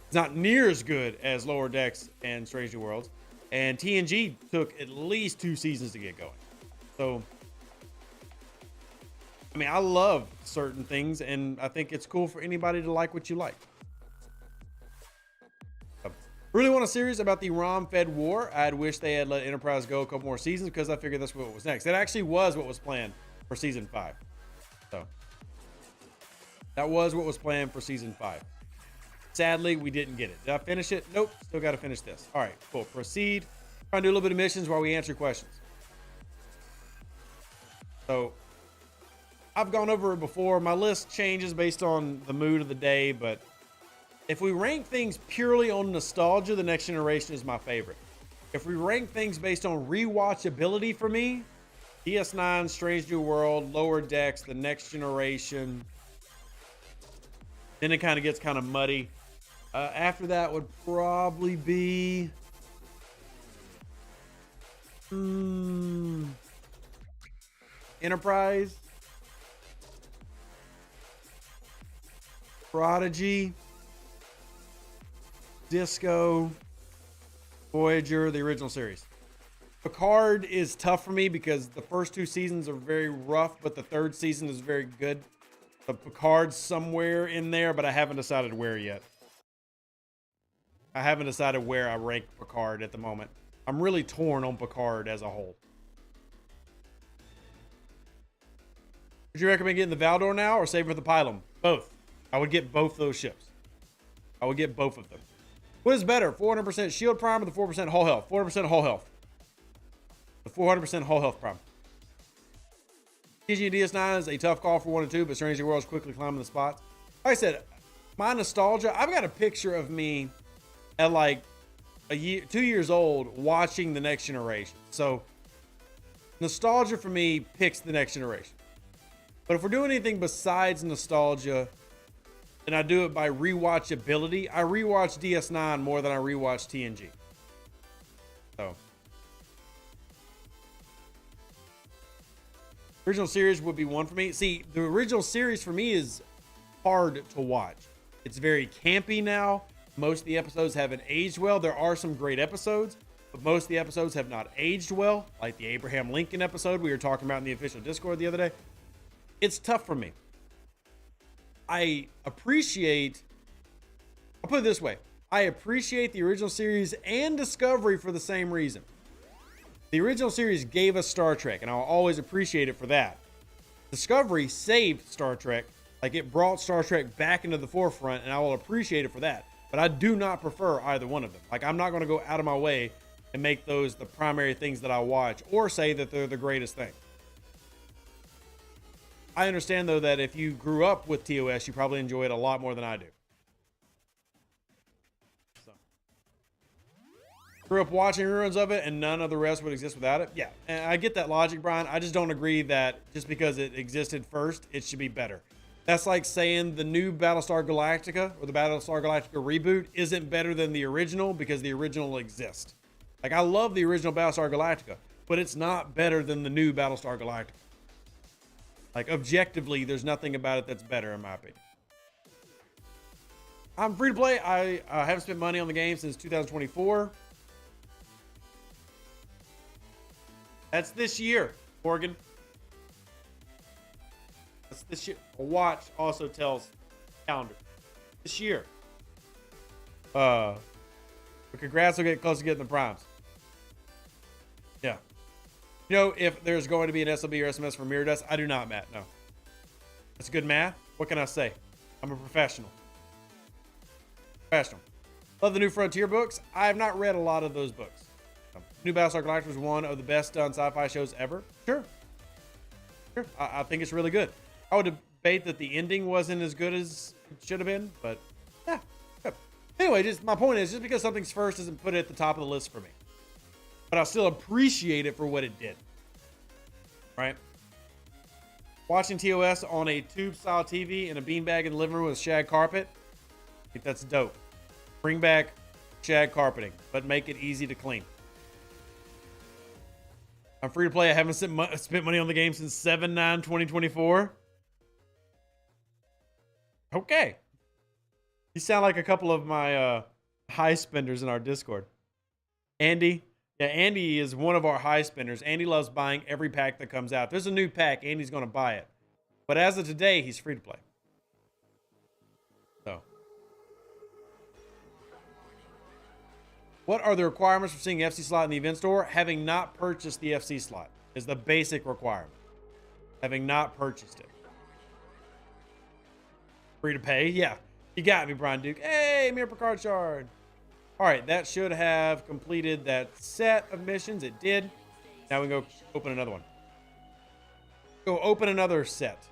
it's not near as good as Lower Decks and Strange New Worlds. And TNG took at least 2 seasons to get going. So, I mean, I love certain things, and I think it's cool for anybody to like what you like. Really want a series about the ROM-fed war. I'd wish they had let Enterprise go a couple more seasons because I figured that's what was next. That actually was what was planned for season 5. So, that was what was planned for season 5. Sadly, we didn't get it. Did I finish it? Nope. Still got to finish this. All right, cool. Proceed. Try and do a little bit of missions while we answer questions. So, I've gone over it before. My list changes based on the mood of the day, but if we rank things purely on nostalgia, The Next Generation is my favorite. If we rank things based on rewatchability for me, DS9, Strange New World, Lower Decks, The Next Generation, then it kind of gets kind of muddy. After that would probably be Enterprise, Prodigy, Disco, Voyager, the original series. Picard is tough for me because the first 2 seasons are very rough, but the 3rd season is very good. So Picard's somewhere in there, but I haven't decided where yet. I haven't decided where I rank Picard at the moment. I'm really torn on Picard as a whole. Would you recommend getting the Valdor now or saving for the Pylum? Both. I would get both those ships. I would get both of them. What is better, 400% shield prime or the 4% whole health? 400% whole health. The 400% whole health prime. TNG and DS9 is a tough call for 1 and 2, but Strange New World is quickly climbing the spots. Like I said, my nostalgia, I've got a picture of me at like 2 years old watching The Next Generation. So nostalgia for me picks The Next Generation. But if we're doing anything besides nostalgia, then I do it by rewatchability. I rewatch DS9 more than I rewatch TNG. So, original series would be one for me. See, the original series for me is hard to watch. It's very campy now. Most of the episodes haven't aged well. There are some great episodes, but most of the episodes have not aged well, like the Abraham Lincoln episode we were talking about in the official Discord the other day. It's tough for me. I'll put it this way. I appreciate the original series and Discovery for the same reason. The original series gave us Star Trek, and I'll always appreciate it for that. Discovery saved Star Trek, like it brought Star Trek back into the forefront, and I will appreciate it for that. But I do not prefer either one of them. Like, I'm not going to go out of my way and make those the primary things that I watch or say that they're the greatest thing. I understand, though, that if you grew up with TOS, you probably enjoy it a lot more than I do. So, grew up watching reruns of it, and none of the rest would exist without it. Yeah, and I get that logic, Brian. I just don't agree that just because it existed first, it should be better. That's like saying the new Battlestar Galactica or the Battlestar Galactica reboot isn't better than the original because the original exists. Like, I love the original Battlestar Galactica, but it's not better than the new Battlestar Galactica. Like, objectively, there's nothing about it that's better, in my opinion. I'm free to play. I haven't spent money on the game since 2024. That's this year, Morgan. That's this year. A watch also tells calendar. This year. But congrats on getting close to getting the primes. Yeah. You know, if there's going to be an SLB or SMS for Mirror Dust, I do not, Matt. No. That's good math. What can I say? I'm a professional. Love the new Frontier books. I have not read a lot of those books. New Battlestar Galactica was one of the best done sci-fi shows ever. Sure. I think it's really good. I would debate that the ending wasn't as good as it should have been, but yeah. Anyway, just my point is, just because something's first doesn't put it at the top of the list for me. But I still appreciate it for what it did. Right? Watching TOS on a tube-style TV in a beanbag in the living room with shag carpet, I think that's dope. Bring back shag carpeting, but make it easy to clean. I'm free to play. I haven't spent money on the game since 7/9/2024. Okay. You sound like a couple of my high spenders in our Discord. Andy. Yeah, Andy is one of our high spenders. Andy loves buying every pack that comes out. There's a new pack. Andy's going to buy it. But as of today, he's free to play. So. What are the requirements for seeing FC slot in the event store? Having not purchased the FC slot is the basic requirement. Having not purchased it. Free to pay? Yeah. You got me, Brian Duke. Hey, Mirror Picard Shard. All right, that should have completed that set of missions. It did. Now we can go open another one. Go open another set.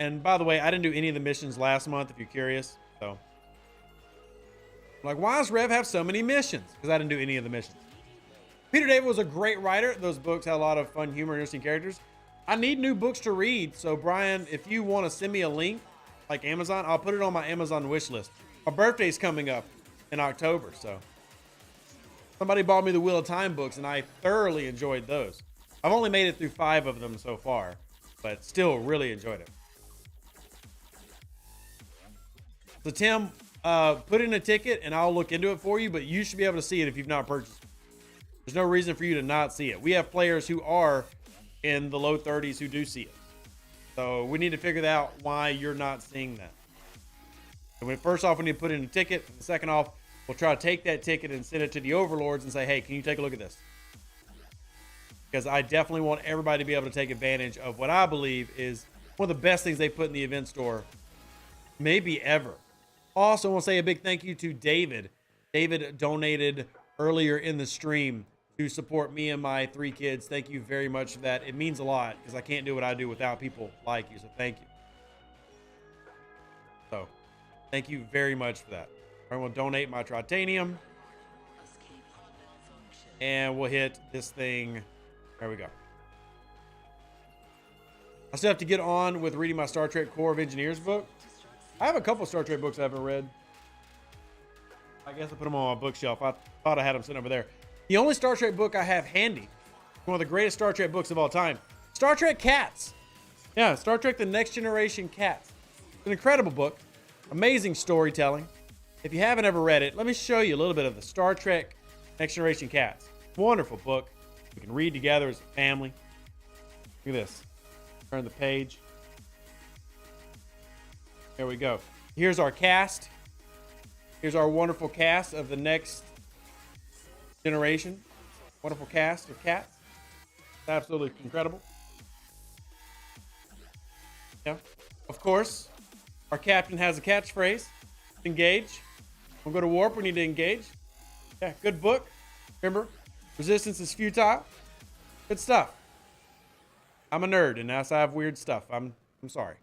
And by the way, I didn't do any of the missions last month, if you're curious. So, like, why does Rev have so many missions? Because I didn't do any of the missions. Peter David was a great writer. Those books had a lot of fun, humor, interesting characters. I need new books to read. So, Brian, if you want to send me a link, like Amazon, I'll put it on my Amazon wish list. My birthday's coming up in October, so. Somebody bought me the Wheel of Time books, and I thoroughly enjoyed those. I've only made it through 5 of them so far, but still really enjoyed it. So, Tim, put in a ticket, and I'll look into it for you, but you should be able to see it if you've not purchased it. There's no reason for you to not see it. We have players who are in the low 30s who do see it. So we need to figure out why you're not seeing that. So first off, we need to put in a ticket. And second off, we'll try to take that ticket and send it to the overlords and say, hey, can you take a look at this? Because I definitely want everybody to be able to take advantage of what I believe is one of the best things they put in the event store, maybe ever. Also, I want to say a big thank you to David. David donated earlier in the stream to support me and my 3 kids. Thank you very much for that. It means a lot because I can't do what I do without people like you. So thank you. So thank you very much for that. I will donate my tritanium. And we'll hit this thing. There we go. I still have to get on with reading my Star Trek Corps of Engineers book. I have a couple Star Trek books I haven't read. I guess I put them on my bookshelf. I thought I had them sitting over there. The only Star Trek book I have handy, one of the greatest Star Trek books of all time, Star Trek Cats. Yeah, Star Trek The Next Generation Cats. It's an incredible book. Amazing storytelling. If you haven't ever read it, let me show you a little bit of the Star Trek Next Generation Cats. Wonderful book. We can read together as a family. Look at this. Turn the page. There we go. Here's our cast. Here's our wonderful cast of the Next Generation. Wonderful cast of cats. It's absolutely incredible. Yeah. Of course, our captain has a catchphrase. Engage. We'll go to warp. We need to engage. Yeah, good book. Remember, resistance is futile. Good stuff. I'm a nerd, and I have weird stuff. I'm sorry.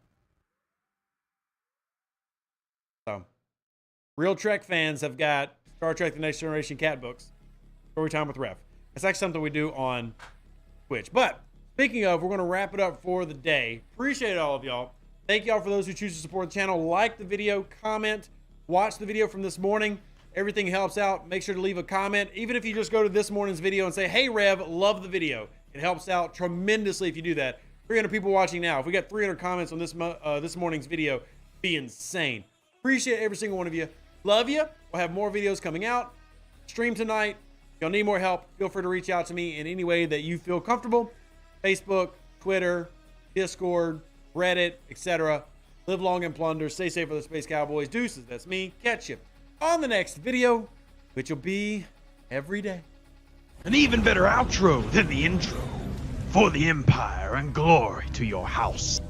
So, real Trek fans have got Star Trek: The Next Generation cat books. Story time with Rev. It's actually something we do on Twitch. But speaking of, we're going to wrap it up for the day. Appreciate all of y'all. Thank y'all for those who choose to support the channel. Like the video, comment, watch the video from this morning. Everything helps out. Make sure to leave a comment. Even if you just go to this morning's video and say, hey, Rev, love the video. It helps out tremendously if you do that. 300 people watching now. If we got 300 comments on this morning's video, be insane. Appreciate every single one of you. Love you. We'll have more videos coming out. Stream tonight. If y'all need more help, feel free to reach out to me in any way that you feel comfortable. Facebook, Twitter, Discord, Reddit, etc. Live long and plunder. Stay safe for the Space Cowboys. Deuces. That's me. Catch you on the next video, which will be every day. An even better outro than the intro. For the Empire and glory to your house.